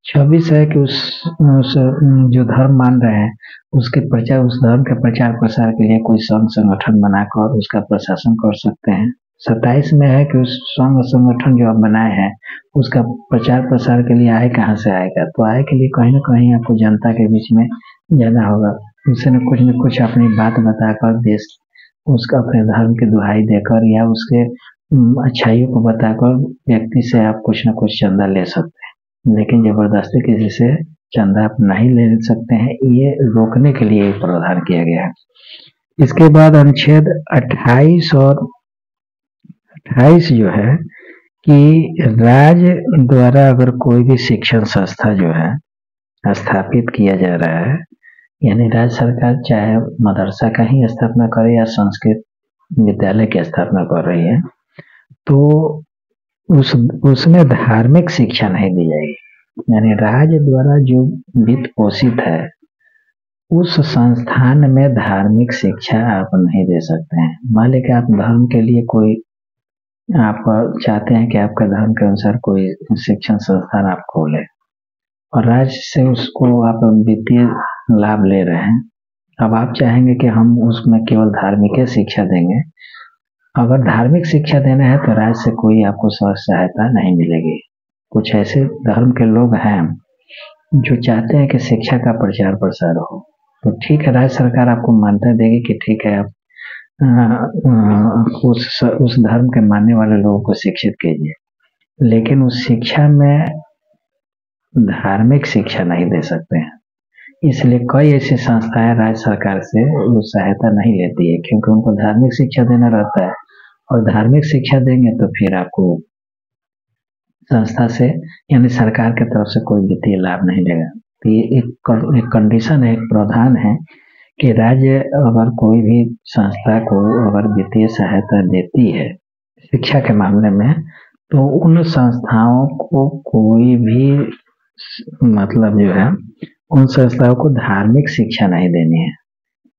26 है कि उस जो धर्म मान रहे हैं उसके प्रचार, उस धर्म के प्रचार प्रसार के लिए कोई संघ संगठन बनाकर उसका प्रशासन कर सकते हैं। 27 में है कि उस संघ संगठन जो आप बनाए हैं उसका प्रचार प्रसार के लिए आय कहाँ से आएगा? तो आय के लिए कहीं ना कहीं आपको जनता के बीच में जाना होगा, उससे न कुछ अपनी बात बताकर, देश उसका अपने धर्म की दुहाई देकर या उसके अच्छाइयों को बताकर व्यक्ति से आप कुछ न कुछ चंदा ले सकते हैं। लेकिन जबरदस्ती किसी से चंदा आप नहीं ले सकते हैं। ये रोकने के लिए प्रावधान किया गया है। इसके बाद अनुच्छेद 28 और 28 जो है कि राज्य द्वारा अगर कोई भी शिक्षण संस्था जो है स्थापित किया जा रहा है, यानी राज्य सरकार चाहे मदरसा का ही स्थापना करे या संस्कृत विद्यालय की स्थापना कर रही है, तो उसमें धार्मिक शिक्षा नहीं दी जाएगी। यानी राज्य द्वारा जो वित्त पोषित है उस संस्थान में धार्मिक शिक्षा आप नहीं दे सकते हैं। मान लें कि आप धर्म के लिए कोई आप चाहते हैं कि आपका धर्म के अनुसार कोई शिक्षण संस्थान आप खोले और राज्य से उसको आप वित्तीय लाभ ले रहे हैं। अब आप चाहेंगे कि हम उसमें केवल धार्मिक शिक्षा देंगे। अगर धार्मिक शिक्षा देना है तो राज्य से कोई आपको सहायता नहीं मिलेगी। कुछ ऐसे धर्म के लोग हैं जो चाहते हैं कि शिक्षा का प्रचार प्रसार हो, तो ठीक है, राज्य सरकार आपको मान्यता देगी कि ठीक है, आप उस धर्म के मानने वाले लोगों को शिक्षित कीजिए, लेकिन उस शिक्षा में धार्मिक शिक्षा नहीं दे सकते हैं। इसलिए कई ऐसी संस्थाएं राज्य सरकार से वो सहायता नहीं लेती है, क्योंकि उनको धार्मिक शिक्षा देना रहता है और धार्मिक शिक्षा देंगे तो फिर आपको संस्था से यानी सरकार की तरफ से कोई वित्तीय लाभ नहीं लेगा। तो ये एक कंडीशन है, एक प्रावधान है कि राज्य अगर कोई भी संस्था को अगर वित्तीय सहायता देती है शिक्षा के मामले में, तो उन संस्थाओं को कोई भी मतलब जो है उन संस्थाओं को धार्मिक शिक्षा नहीं देनी है,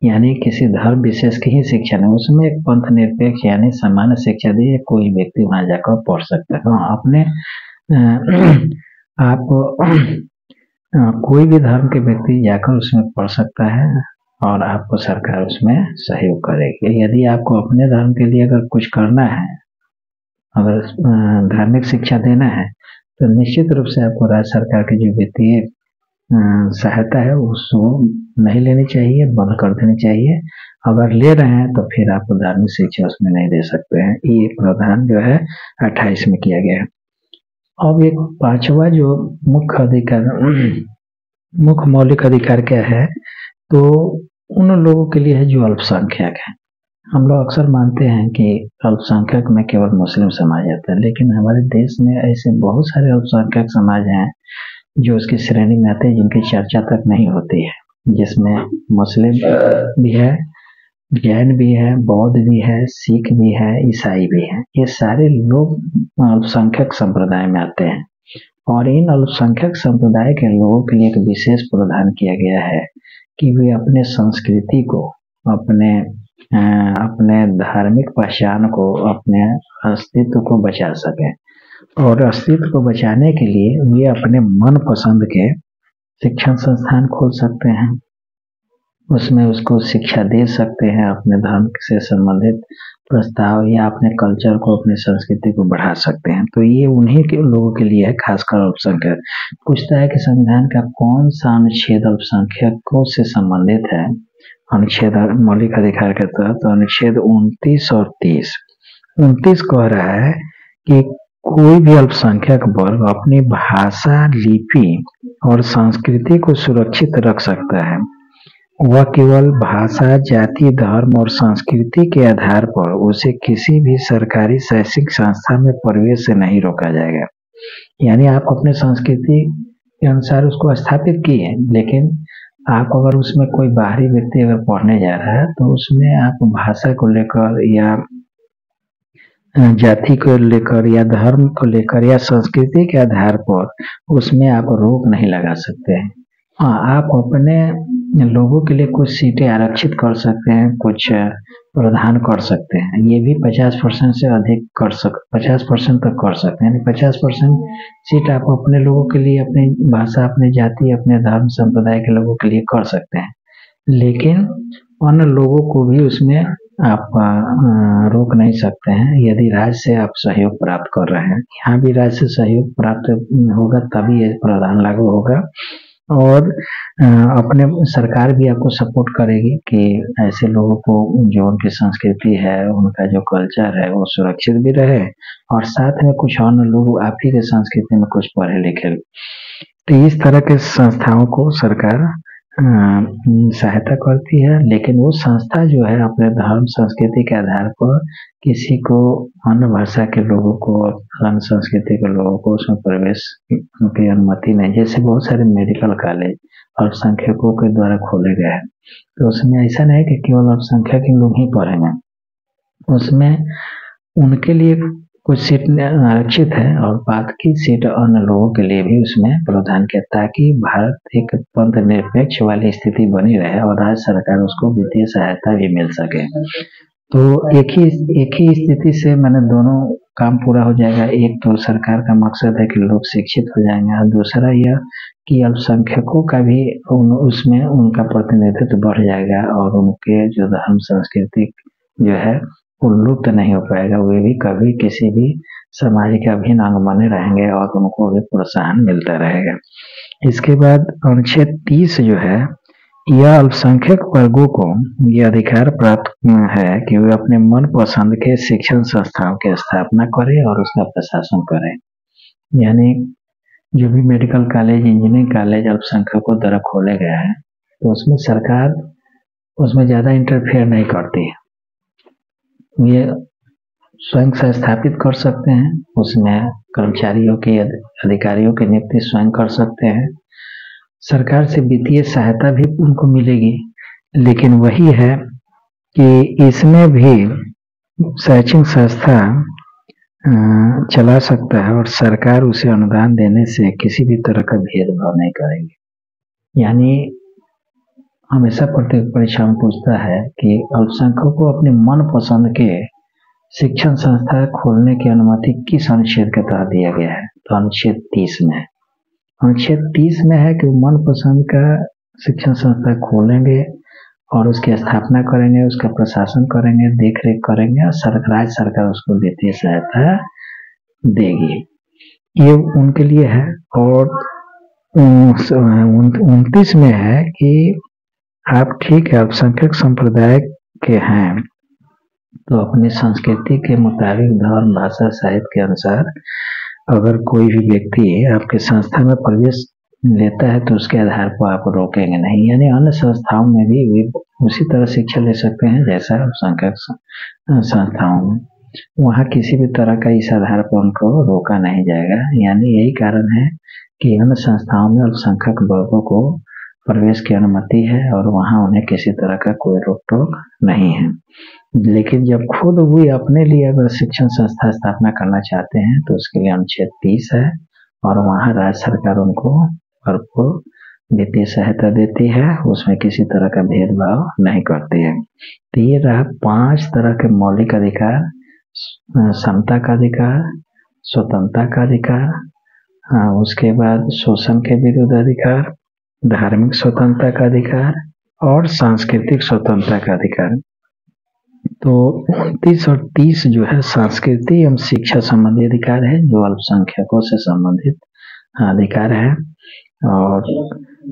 यानी किसी धर्म विशेष की ही शिक्षा नहीं, उसमें एक पंथ निरपेक्ष यानी सामान्य शिक्षा दी, कोई व्यक्ति वहां जाकर पढ़ सकता है। अपने आप कोई भी धर्म के व्यक्ति जाकर उसमें पढ़ सकता है और आपको सरकार उसमें सहयोग करेगी। यदि आपको अपने धर्म के लिए अगर कुछ करना है, अगर धार्मिक शिक्षा देना है, तो निश्चित रूप से आपको राज्य सरकार की जो वित्तीय सहायता है उसको नहीं लेनी चाहिए, बंद कर देनी चाहिए। अगर ले रहे हैं तो फिर आप धार्मिक शिक्षा उसमें नहीं दे सकते हैं। ये प्रावधान जो है 28 में किया गया है। अब एक पांचवा जो मुख्य मौलिक अधिकार क्या है, तो उन लोगों के लिए है जो अल्पसंख्यक है। हम लोग अक्सर मानते हैं कि अल्पसंख्यक में केवल मुस्लिम समाज आता है, लेकिन हमारे देश में ऐसे बहुत सारे अल्पसंख्यक समाज हैं जो उसकी श्रेणी में आते हैं, जिनकी चर्चा तक नहीं होती है, जिसमें मुस्लिम भी है, जैन भी है, बौद्ध भी है, सिख भी है, ईसाई भी है। ये सारे लोग अल्पसंख्यक संप्रदाय में आते हैं और इन अल्पसंख्यक संप्रदाय के लोगों के लिए एक विशेष प्रावधान किया गया है कि वे अपने संस्कृति को, अपने धार्मिक पहचान को, अपने अस्तित्व को बचा सकें। और अस्तित्व को बचाने के लिए वे अपने मन पसंद के शिक्षण संस्थान खोल सकते हैं, उसमें उसको शिक्षा दे सकते हैं, अपने धर्म से संबंधित प्रस्ताव या अपने कल्चर को, अपनी संस्कृति को बढ़ा सकते हैं। तो ये उन्हीं के लोगों के लिए है, खासकर अल्पसंख्यक। पूछता है कि संविधान का कौन सा अनुच्छेद अल्पसंख्यकों से संबंधित है। अनुच्छेद मौलिक अधिकार के तहत तो अनुच्छेद 29 और 30। 29 कह रहा है कि कोई भी अल्पसंख्यक वर्ग अपनी भाषा, लिपि और संस्कृति को सुरक्षित रख सकता है। वह केवल भाषा, जाति, धर्म और संस्कृति के आधार पर उसे किसी भी सरकारी शैक्षिक संस्था में प्रवेश से नहीं रोका जाएगा। यानी आप अपने संस्कृति के अनुसार उसको स्थापित किए, लेकिन आप अगर उसमें कोई बाहरी व्यक्ति अगर पढ़ने जा रहा है तो उसमें आप भाषा को लेकर या जाति को लेकर या धर्म को लेकर या संस्कृति के आधार पर उसमें आप रोक नहीं लगा सकते हैं। हाँ, आप अपने लोगों के लिए कुछ सीटें आरक्षित कर सकते हैं, कुछ प्रावधान कर सकते हैं। ये भी 50% से अधिक 50% तक कर सकते हैं। यानी 50% सीट आप अपने लोगों के लिए, अपनी भाषा, अपनी जाति, अपने धर्म संप्रदाय के लोगों के लिए कर सकते हैं, लेकिन अन्य लोगों को भी उसमें आप रोक नहीं सकते हैं यदि राज्य से आप सहयोग प्राप्त कर रहे हैं। यहाँ भी राज्य से सहयोग प्राप्त होगा तभी ये प्रावधान लागू होगा। और अपने सरकार भी आपको सपोर्ट करेगी कि ऐसे लोगों को जो उनकी संस्कृति है, उनका जो कल्चर है, वो सुरक्षित भी रहे और साथ में कुछ अन्य लोग आप ही के संस्कृति में कुछ पढ़े लिखे। तो इस तरह के संस्थाओं को सरकार सहायता करती है, लेकिन वो संस्था जो है अपने धर्म संस्कृति के आधार पर किसी को, अन्य भाषा के लोगों को, अन्य संस्कृति के लोगों को उसमें प्रवेश की अनुमति नहीं। जैसे बहुत सारे मेडिकल कॉलेज अल्पसंख्यकों के द्वारा खोले गए हैं। तो उसमें ऐसा नहीं है कि केवल अल्पसंख्यक के लोग ही पढ़ेंगे, उसमें उनके लिए कुछ सीट आरक्षित है और बाकी सीट अन्य लोगों के लिए भी उसमें प्रावधान किया, ताकि भारत एक पंथ निरपेक्ष वाली स्थिति बनी रहे और राज्य सरकार उसको वित्तीय सहायता भी मिल सके। तो एक ही स्थिति से मैंने दोनों काम पूरा हो जाएगा। एक तो सरकार का मकसद है कि लोग शिक्षित हो जाएंगे और दूसरा यह कि अल्पसंख्यकों का भी उसमें उनका प्रतिनिधित्व बढ़ जाएगा और उनके जो धर्म संस्कृति जो है वो लुप्त नहीं हो पाएगा, वे भी कभी किसी भी समाज के अभिन्न अंग बने रहेंगे और उनको भी प्रोत्साहन मिलता रहेगा। इसके बाद अनुच्छेद 30 जो है, यह अल्पसंख्यक वर्गों को यह अधिकार प्राप्त है कि वे अपने मन पसंद के शिक्षण संस्थाओं की स्थापना करें और उसका प्रशासन करें। यानी जो भी मेडिकल कॉलेज, इंजीनियरिंग कॉलेज अल्पसंख्यकों द्वारा खोले गए हैं, तो उसमें सरकार उसमें ज़्यादा इंटरफेयर नहीं करती है, ये स्वयं से स्थापित कर सकते हैं, उसमें कर्मचारियों के अधिकारियों की नियुक्ति स्वयं कर सकते हैं, सरकार से वित्तीय सहायता भी उनको मिलेगी। लेकिन वही है कि इसमें भी शैक्षणिक संस्था चला सकता है और सरकार उसे अनुदान देने से किसी भी तरह का भेदभाव नहीं करेगी। यानी हमेशा प्रतियोगी परीक्षा में पूछता है कि अल्पसंख्यकों को अपने मन पसंद के शिक्षण संस्था खोलने की अनुमति किस अनुच्छेद के तहत दिया गया है, तो अनुच्छेद 30 में है। अनुच्छेद 30 में है कि मन पसंद का शिक्षण संस्था खोलेंगे और उसकी स्थापना करेंगे, उसका प्रशासन करेंगे, देख रेख करेंगे और राज्य सरकार उसको वित्तीय सहायता देगी, ये उनके लिए है। और 29 में है कि आप ठीक है अल्पसंख्यक संप्रदाय के हैं तो अपनी संस्कृति के मुताबिक धर्म, भाषा, साहित्य के अनुसार अगर कोई भी व्यक्ति आपके संस्था में प्रवेश लेता है तो उसके आधार पर आप रोकेंगे नहीं। यानी अन्य संस्थाओं में भी वे उसी तरह शिक्षा ले सकते हैं जैसा अल्पसंख्यक संस्थाओं में, वहाँ किसी भी तरह का इस आधार पर उनको रोका नहीं जाएगा। यानी यही कारण है कि अन्य संस्थाओं में अल्पसंख्यक वर्गों को प्रवेश की अनुमति है और वहाँ उन्हें किसी तरह का कोई रोक टोक नहीं है। लेकिन जब खुद भी अपने लिए अगर शिक्षण संस्था स्थापना करना चाहते हैं तो उसके लिए अनुच्छेद 30 है और वहाँ राज्य सरकार उनको भरपूर वित्तीय सहायता देती है, उसमें किसी तरह का भेदभाव नहीं करती है। तो ये रहा 5 तरह के मौलिक अधिकार, समता का अधिकार, स्वतंत्रता का अधिकार, उसके बाद शोषण के विरुद्ध अधिकार, धार्मिक स्वतंत्रता का अधिकार और सांस्कृतिक स्वतंत्रता का अधिकार। तो 29 और 30 जो है संस्कृति एवं शिक्षा संबंधी अधिकार है, जो अल्पसंख्यकों से संबंधित अधिकार है। और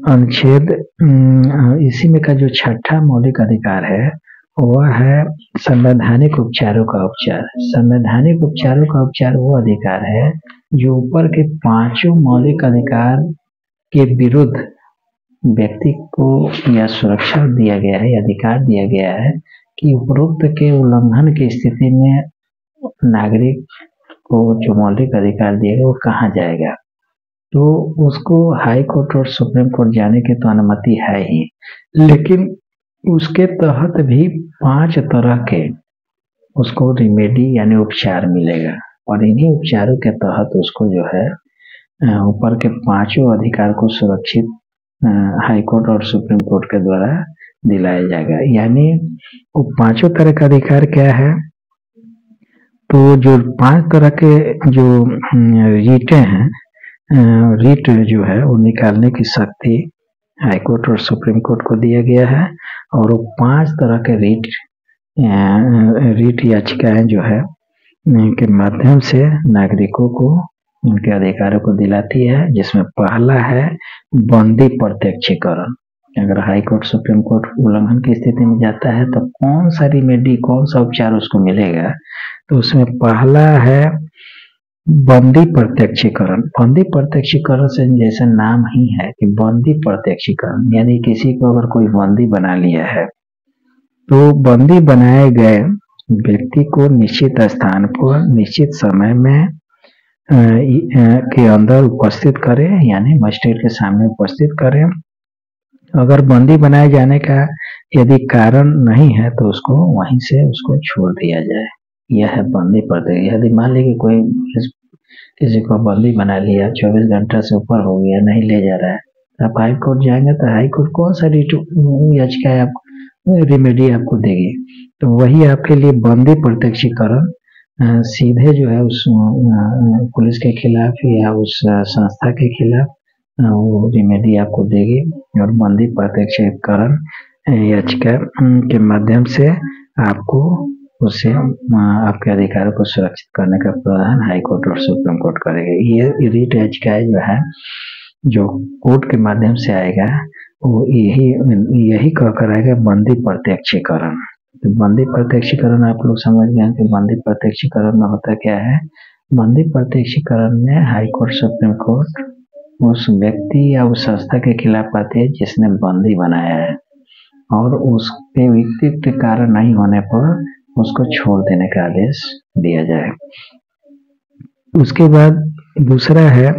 अनुच्छेद इसी में का जो 6ठा मौलिक अधिकार है वह है संवैधानिक उपचारों का उपचार। संवैधानिक उपचारों का उपचार वो अधिकार है जो ऊपर के 5 मौलिक अधिकार के विरुद्ध व्यक्ति को यह सुरक्षा दिया गया है, अधिकार दिया गया है कि उपरोक्त के उल्लंघन की स्थिति में नागरिक को जो मौलिक अधिकार दिया गया वो कहाँ जाएगा, तो उसको हाई कोर्ट और सुप्रीम कोर्ट जाने की तो अनुमति है ही, लेकिन उसके तहत भी 5 तरह के उसको रिमेडी यानी उपचार मिलेगा और इन्हीं उपचारों के तहत उसको जो है ऊपर के 5 अधिकार को सुरक्षित हाई कोर्ट और सुप्रीम कोर्ट के द्वारा दिलाया जाएगा। यानी वो 5 तरह का अधिकार क्या है, तो जो 5 तरह के जो रीटें हैं, रीट जो है वो निकालने की शक्ति हाई कोर्ट और सुप्रीम कोर्ट को दिया गया है और वो 5 तरह के रीट याचिकाएं जो है के माध्यम से नागरिकों को उनके अधिकारों को दिलाती है, जिसमें पहला है बंदी प्रत्यक्षीकरण। अगर हाई कोर्ट सुप्रीम कोर्ट उल्लंघन की स्थिति में जाता है तो कौन सा रिमेडी, कौन सा उपचार उसको मिलेगा, तो उसमें पहला है बंदी प्रत्यक्षीकरण। बंदी प्रत्यक्षीकरण से जैसे नाम ही है कि बंदी प्रत्यक्षीकरण, यानी किसी को अगर कोई बंदी बना लिया है तो बंदी बनाए गए व्यक्ति को निश्चित स्थान पर निश्चित समय में के अंदर उपस्थित करें, यानी मजिस्ट्रेट के सामने उपस्थित करें अगर बंदी बनाए जाने का यदि कारण नहीं है तो उसको वहीं से उसको छोड़ दिया जाए। यह है बंदी प्रत्यक्ष। यदि मान लीजिए कोई किसी को बंदी बना लिया, 24 घंटा से ऊपर हो गया, नहीं ले जा रहा है, आप हाई कोर्ट जाएंगे तो हाई कोर्ट कौन सा याचिका आपको रेमेडी आपको देगी? तो वही आपके लिए बंदी प्रत्यक्षीकरण सीधे जो है उस पुलिस के खिलाफ या उस संस्था के खिलाफ वो रेमेडी आपको देगी। और बंदी प्रत्यक्षीकरण याचिका के माध्यम से आपको उससे आपके अधिकारों को सुरक्षित करने का प्रावधान हाई कोर्ट और सुप्रीम कोर्ट करेगा। ये रीट याचिकाएं जो है जो कोर्ट के माध्यम से आएगा वो यही कहकर आएगा बंदी प्रत्यक्षीकरण। तो बंदी प्रत्यक्षीकरण आप लोग समझ गए कि बंदी प्रत्यक्षीकरण में होता क्या है। बंदी प्रत्यक्षीकरण में हाई कोर्ट सुप्रीम कोर्ट उस व्यक्ति या उस संस्था के खिलाफ आती है जिसने बंदी बनाया है, और उसके विकल्प कारण नहीं होने पर उसको छोड़ देने का आदेश दिया जाए। उसके बाद दूसरा है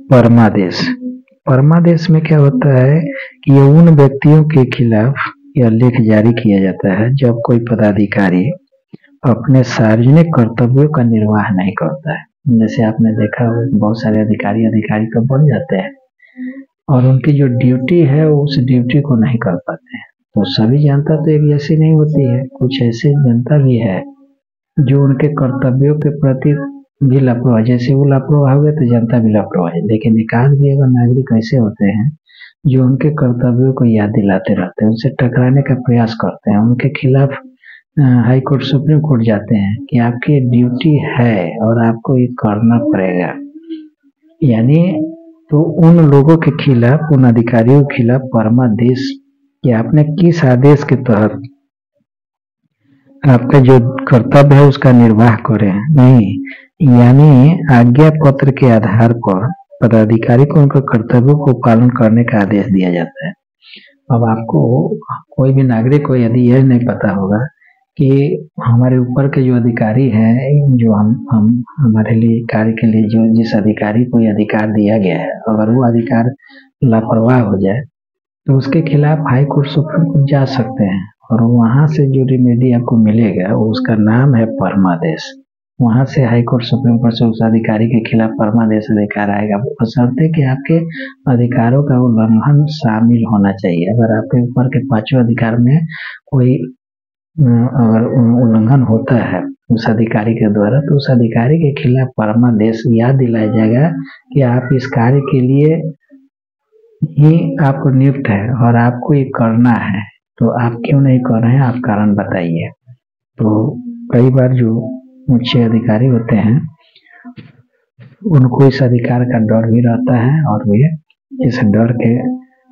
परमादेश। परमादेश में क्या होता है कि ये उन व्यक्तियों के खिलाफ यह लेख जारी किया जाता है जब कोई पदाधिकारी अपने सार्वजनिक कर्तव्यों का निर्वाह नहीं करता है। जैसे आपने देखा बहुत सारे अधिकारी तो बन जाते हैं और उनकी जो ड्यूटी है उस ड्यूटी को नहीं कर पाते हैं। तो सभी जनता तो एक जैसी नहीं होती है, कुछ ऐसे जनता भी है जो उनके कर्तव्यों के प्रति भी लापरवाह, जैसे वो लापरवाह हो गए तो जनता भी लापरवाह है। लेकिन एकाध भी अगर नागरिक ऐसे होते हैं जो उनके कर्तव्यों को याद दिलाते रहते हैं, उनसे टकराने का प्रयास करते हैं, उनके खिलाफ हाई कोर्ट सुप्रीम कोर्ट जाते हैं कि आपकी ड्यूटी है और आपको ये करना पड़ेगा, यानी तो उन लोगों के खिलाफ, उन अधिकारियों के खिलाफ परमादेश कि आपने किस आदेश के तहत आपका जो कर्तव्य है उसका निर्वाह करें, नहीं, यानी आज्ञा पत्र के आधार पर पदाधिकारी को उनके कर्तव्यों को पालन करने का आदेश दिया जाता है। अब आपको कोई भी नागरिक को यदि यह नहीं पता होगा कि हमारे ऊपर के जो अधिकारी हैं, जो हम हमारे लिए कार्य के लिए जो जिस अधिकारी को यह अधिकार दिया गया है, अगर वो अधिकार लापरवाह हो जाए तो उसके खिलाफ हाई कोर्ट सुप्रीम कोर्ट जा सकते हैं और वहां से जो रेमेडी आपको मिलेगा उसका नाम है परमादेश। वहां से हाई कोर्ट सुप्रीम कोर्ट से उस अधिकारी के खिलाफ परमादेश अधिकार आएगा, बशर्ते कि आपके अधिकारों का उल्लंघन शामिल होना चाहिए। अगर आपके ऊपर के पांचों अधिकार में कोई अगर उल्लंघन होता है उस अधिकारी के द्वारा, तो उस अधिकारी के खिलाफ परमादेश याद दिलाया जाएगा कि आप इस कार्य के लिए ही आपको नियुक्त है और आपको ये करना है, तो आप क्यों नहीं कर रहे हैं, आप कारण बताइए। तो कई बार जो उच्च अधिकारी होते हैं उनको इस अधिकार का डर भी रहता है और वे इस डर के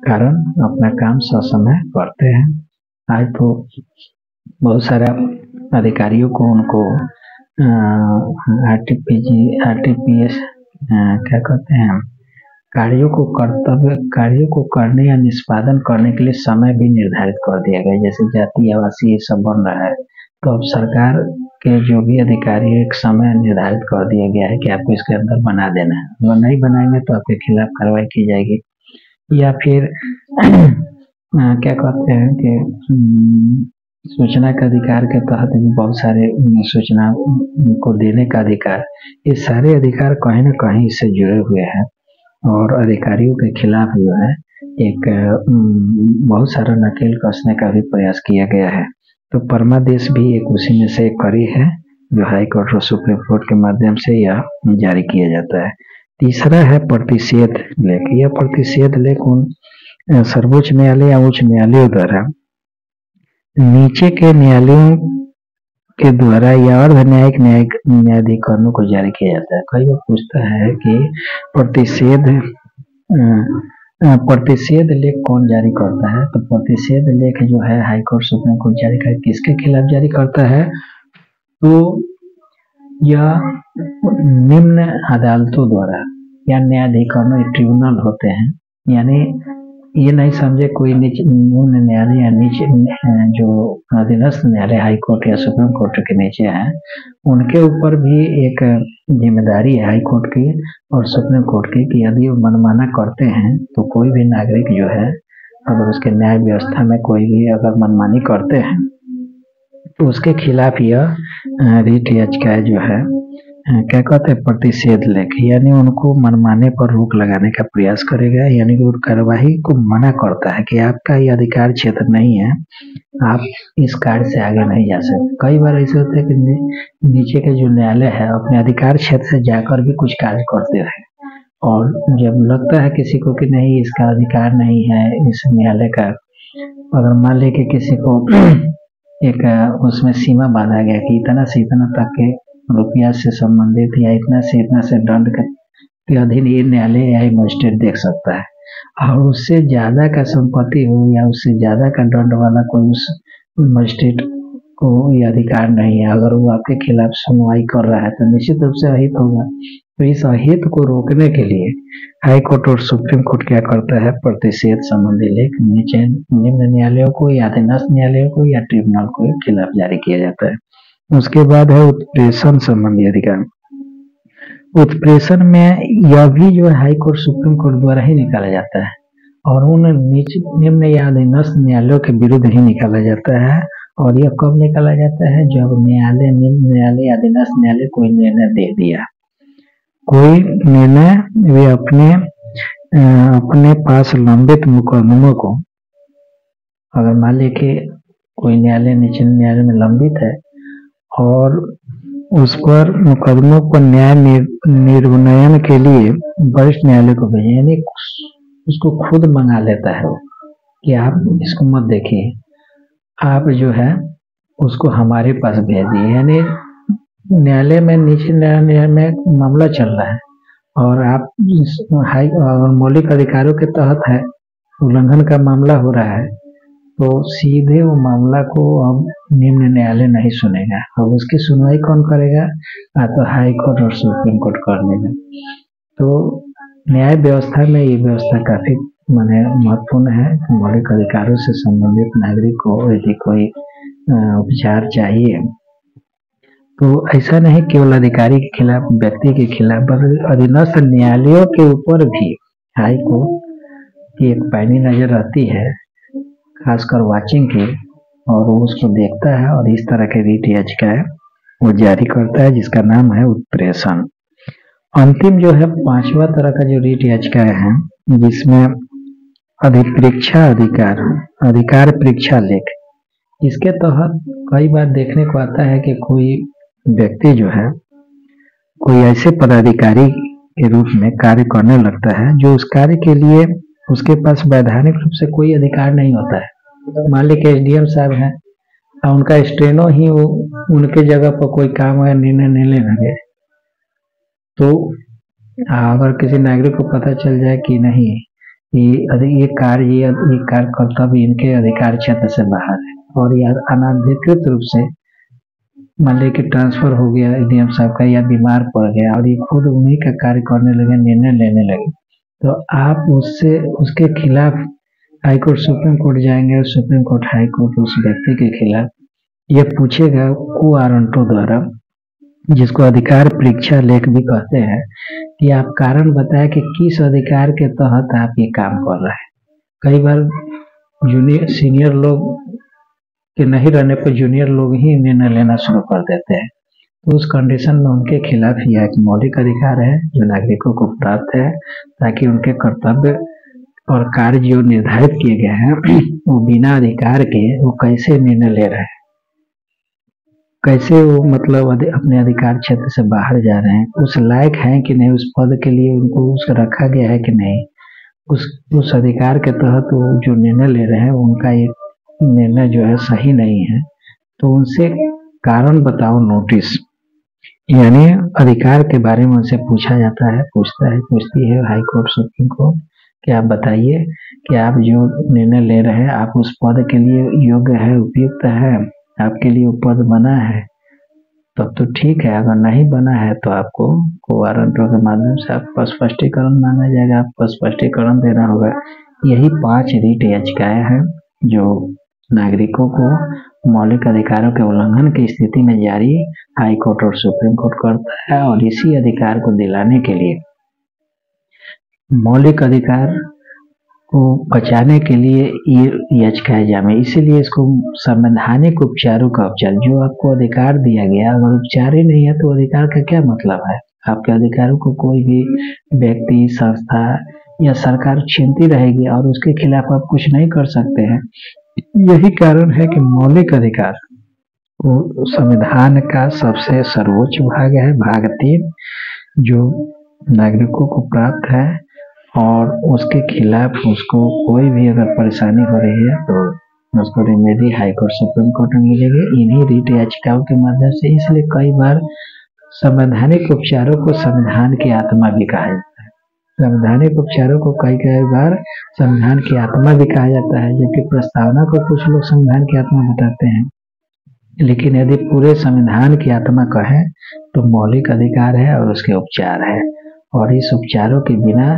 कारण अपना काम ससमय करते हैं। आज तो बहुत सारा अधिकारियों को उनको आरटीपीएस क्या कहते हैं, कार्यों को करने या निष्पादन करने के लिए समय भी निर्धारित कर दिया गया। जैसे जाति आवासीय ये सब बन रहा है, तो अब सरकार के जो भी अधिकारी एक समय निर्धारित कर दिया गया है कि आपको इसके अंदर बना देना है, अगर नहीं बनाएंगे तो आपके खिलाफ कार्रवाई की जाएगी। या फिर क्या कहते हैं कि सूचना के अधिकार के तहत भी बहुत सारे सूचना को देने का अधिकार, ये सारे अधिकार कहीं न कहीं इससे जुड़े हुए हैं और अधिकारियों के खिलाफ जो है एक बहुत सारा नकेल कसने का भी प्रयास किया गया है। तो परमादेश भी एक उसी में से एक कड़ी है जो हाई कोर्ट और सुप्रीम कोर्ट के माध्यम से यह जारी किया जाता है। तीसरा है प्रतिषेध लेख। यह प्रतिषेध लेख उन सर्वोच्च न्यायालय या उच्च न्यायालयों द्वारा नीचे के न्यायालयों के द्वारा या अर्ध न्यायिक न्यायाधिकरणों को जारी किया जाता है। कई बार पूछता है कि प्रतिषेध लेख कौन जारी करता है, तो प्रतिषेध लेख जो है हाई कोर्ट सुप्रीम कोर्ट जारी कर किसके खिलाफ जारी करता है, तो यह निम्न अदालतों द्वारा या न्यायाधिकरणों ट्रिब्यूनल होते हैं, यानी ये नहीं समझे कोई निम्न न्यायालय या नीचे जो अधीनस्थ न्यायालय हाई कोर्ट या सुप्रीम कोर्ट के नीचे हैं, उनके ऊपर भी एक जिम्मेदारी है हाई कोर्ट की और सुप्रीम कोर्ट की कि यदि वो मनमाना करते हैं तो कोई भी नागरिक जो है अगर उसके न्याय व्यवस्था में कोई भी अगर मनमानी करते हैं तो उसके खिलाफ यह रिट याचिका जो है क्या कहते हैं प्रतिषेध लेके, यानी उनको मनमाने पर रोक लगाने का प्रयास करेगा, यानी कि कार्यवाही को मना करता है कि आपका ये अधिकार क्षेत्र नहीं है, आप इस कार्य से आगे नहीं जा सकते। कई बार ऐसे होता है कि नीचे के जो न्यायालय है अपने अधिकार क्षेत्र से जाकर भी कुछ कार्य करते रहे, और जब लगता है किसी को कि नहीं इसका अधिकार नहीं है इस न्यायालय का, अगर मान ले कि किसी को एक उसमें सीमा बांधा गया कि इतना से इतना तक के रुपया से संबंधित या इतना से दंड के अधीन ये न्यायालय या मजिस्ट्रेट देख सकता है, और उससे ज्यादा का संपत्ति हो या उससे ज्यादा का दंड वाला कोई उस मजिस्ट्रेट को ये अधिकार नहीं है, अगर वो आपके खिलाफ सुनवाई कर रहा है तो निश्चित रूप से अहित होगा। तो इस अहित को रोकने के लिए हाई कोर्ट और सुप्रीम कोर्ट क्या करता है, प्रतिषेध संबंधी लेख नीचे निम्न न्यायालयों को या अधीनस्थ न्यायालयों को या ट्रिब्यूनल को खिलाफ जारी किया जाता है। उसके बाद है उत्प्रेषण संबंधी अधिकार। उत्प्रेषण में यह भी जो है हाई कोर्ट सुप्रीम कोर्ट द्वारा ही निकाला जाता है, और उन निम्न या अधीनस्थ न्यायालयों के विरुद्ध ही निकाला जाता है। और यह कब निकाला जाता है, जब न्यायालय निम्न न्यायालय या अधीनस्थ न्यायालय कोई निर्णय दे दिया, कोई निर्णय वे अपने पास लंबित मुकदमों को, अगर मान लीजिए कि कोई न्यायालय निचले न्यायालय में लंबित है और उस पर मुकदमों को न्याय निर्णयन के लिए वरिष्ठ न्यायालय को भेजे, यानी उसको खुद मंगा लेता है कि आप इसको मत देखिए, आप जो है उसको हमारे पास भेजिए। यानी न्यायालय में नीचे न्यायालय में मामला चल रहा है और आप मौलिक अधिकारों के तहत है उल्लंघन का मामला हो रहा है, तो सीधे वो मामला को अब निम्न न्यायालय नहीं सुनेगा। अब उसकी सुनवाई कौन करेगा, तो हाई कोर्ट और सुप्रीम कोर्ट कर लेगा। तो न्याय व्यवस्था में ये व्यवस्था काफी महत्वपूर्ण है। मौलिक अधिकारों से संबंधित नागरिक को यदि कोई उपचार चाहिए तो ऐसा नहीं केवल अधिकारी के खिलाफ, व्यक्ति के खिलाफ, बल्कि अधीनस्थ न्यायालयों के ऊपर भी हाई कोर्ट की एक पैनी नजर रहती है, खासकर वाचिंग की, और वो उसको देखता है और इस तरह के रिट याचिका वो जारी करता है जिसका नाम है उत्प्रेषण। अंतिम जो है पांचवा तरह का जो रिट याचिका है जिसमें अधिपरीक्षा अधिकार परीक्षा लेख, इसके तहत कई बार देखने को आता है कि कोई व्यक्ति जो है कोई ऐसे पदाधिकारी के रूप में कार्य करने लगता है जो उस कार्य के लिए उसके पास वैधानिक रूप से कोई अधिकार नहीं होता है। मान लीजिए एसडीएम साहब हैं और उनका स्टेनो ही वो उनके जगह पर कोई काम या निर्णय नहीं ले लगे, तो अगर किसी नागरिक को पता चल जाए कि नहीं ये कार्य कर्तव्य इनके अधिकार क्षेत्र से बाहर है और यह अनाधिकृत रूप से मान लीजिए कि ट्रांसफर हो गया एसडीएम साहब का, या बीमार पड़ गया और ये खुद उन्हीं का कार्य करने लगे, निर्णय लेने लगे, तो आप उसके खिलाफ हाई कोर्ट सुप्रीम कोर्ट जाएंगे और सुप्रीम कोर्ट हाई कोर्ट उस व्यक्ति के खिलाफ ये पूछेगा को वारंटों द्वारा, जिसको अधिकार परीक्षा लेख भी कहते हैं, कि आप कारण बताएं कि किस अधिकार के तहत आप ये काम कर रहे हैं। कई बार सीनियर लोग के नहीं रहने पर जूनियर लोग ही निर्णय लेना शुरू कर देते हैं, तो उस कंडीशन में उनके खिलाफ यह एक मौलिक अधिकार है जो नागरिकों को प्राप्त है, ताकि उनके कर्तव्य और कार्य जो निर्धारित किए गए हैं वो बिना अधिकार के वो कैसे निर्णय ले रहे हैं, कैसे वो अपने अधिकार क्षेत्र से बाहर जा रहे हैं, उस लायक हैं कि नहीं, उस पद के लिए उनको उस रखा गया है कि नहीं, उस अधिकार के तहत वो जो निर्णय ले रहे हैं उनका एक निर्णय जो है सही नहीं है, तो उनसे कारण बताओ नोटिस, यानी अधिकार के बारे में उनसे पूछा जाता है, पूछती है हाई कोर्ट सुप्रीम कोर्ट कि आप बताइए कि आप जो निर्णय ले रहे हैं आप उस पद के लिए योग्य है, उपयुक्त है, आपके लिए वो पद बना है, तब तो ठीक है, अगर नहीं बना है तो आपको वारंटों के माध्यम से आपका स्पष्टीकरण मांगा जाएगा, आपको स्पष्टीकरण देना होगा। यही 5 रिट याचिकाएं हैं जो नागरिकों को मौलिक अधिकारों के उल्लंघन की स्थिति में जारी हाई कोर्ट और सुप्रीम कोर्ट करता है, और इसी अधिकार को दिलाने के लिए मौलिक अधिकार को बचाने के लिए ये याचिका जामे, इसीलिए इसको संवैधानिक उपचारों का उपचार, जो आपको अधिकार दिया गया अगर उपचार ही नहीं है तो अधिकार का क्या मतलब है। आपके अधिकारों को कोई भी व्यक्ति, संस्था या सरकार छीनती रहेगी और उसके खिलाफ आप कुछ नहीं कर सकते हैं। यही कारण है कि मौलिक अधिकार वो संविधान का सबसे सर्वोच्च भाग है, भाग 3, जो नागरिकों को प्राप्त है और उसके खिलाफ उसको कोई भी अगर परेशानी हो रही है तो उसको रेमेडी हाईकोर्ट, सुप्रीम कोर्ट में मिलेगी इन्हीं रिट याचिकाओं के माध्यम से। इसलिए कई बार संवैधानिक उपचारों को संविधान की आत्मा भी कहा जाता है। संवैधानिक उपचारों को कई बार संविधान की आत्मा भी कहा जाता है, जबकि प्रस्तावना को कुछ लोग संविधान की आत्मा बताते हैं। लेकिन यदि पूरे संविधान की आत्मा कहें तो मौलिक अधिकार है और उसके उपचार है, और इस उपचारों के बिना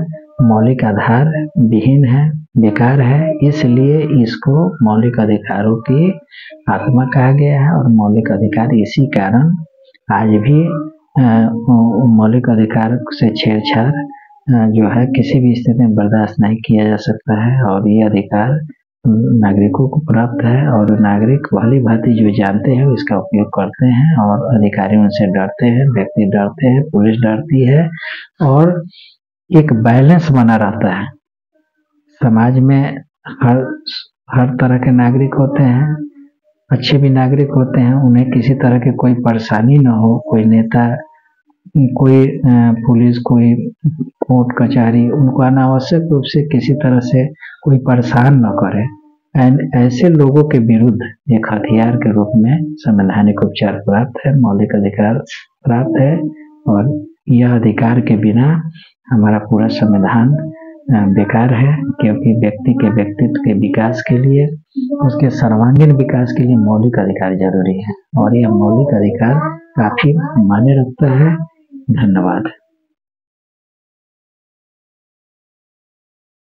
मौलिक आधार विहीन है, बेकार है। इसलिए इसको मौलिक अधिकारों की आत्मा कहा गया है। और मौलिक अधिकार इसी कारण आज भी मौलिक अधिकार से छेड़छाड़ जो है किसी भी स्थिति में बर्दाश्त नहीं किया जा सकता है, और ये अधिकार नागरिकों को प्राप्त है। और नागरिक भली भांति जो जानते हैं इसका उपयोग करते हैं, और अधिकारी उनसे डरते हैं, व्यक्ति डरते हैं, पुलिस डरती है, और एक बैलेंस बना रहता है। समाज में हर तरह के नागरिक होते हैं, अच्छे भी नागरिक होते हैं, उन्हें किसी तरह की कोई परेशानी न हो। कोई नेता, कोई पुलिस, कोई कोर्ट कचहरी उनको अनावश्यक रूप से किसी तरह से कोई परेशान न करे। ऐसे लोगों के विरुद्ध एक हथियार के रूप में संवैधानिक उपचार प्राप्त है, मौलिक अधिकार प्राप्त है। और यह अधिकार के बिना हमारा पूरा संविधान बेकार है, क्योंकि व्यक्ति के व्यक्तित्व के विकास के लिए, उसके सर्वांगीण विकास के लिए मौलिक अधिकार जरूरी है, और यह मौलिक अधिकार काफी मायने रखता है। धन्यवाद।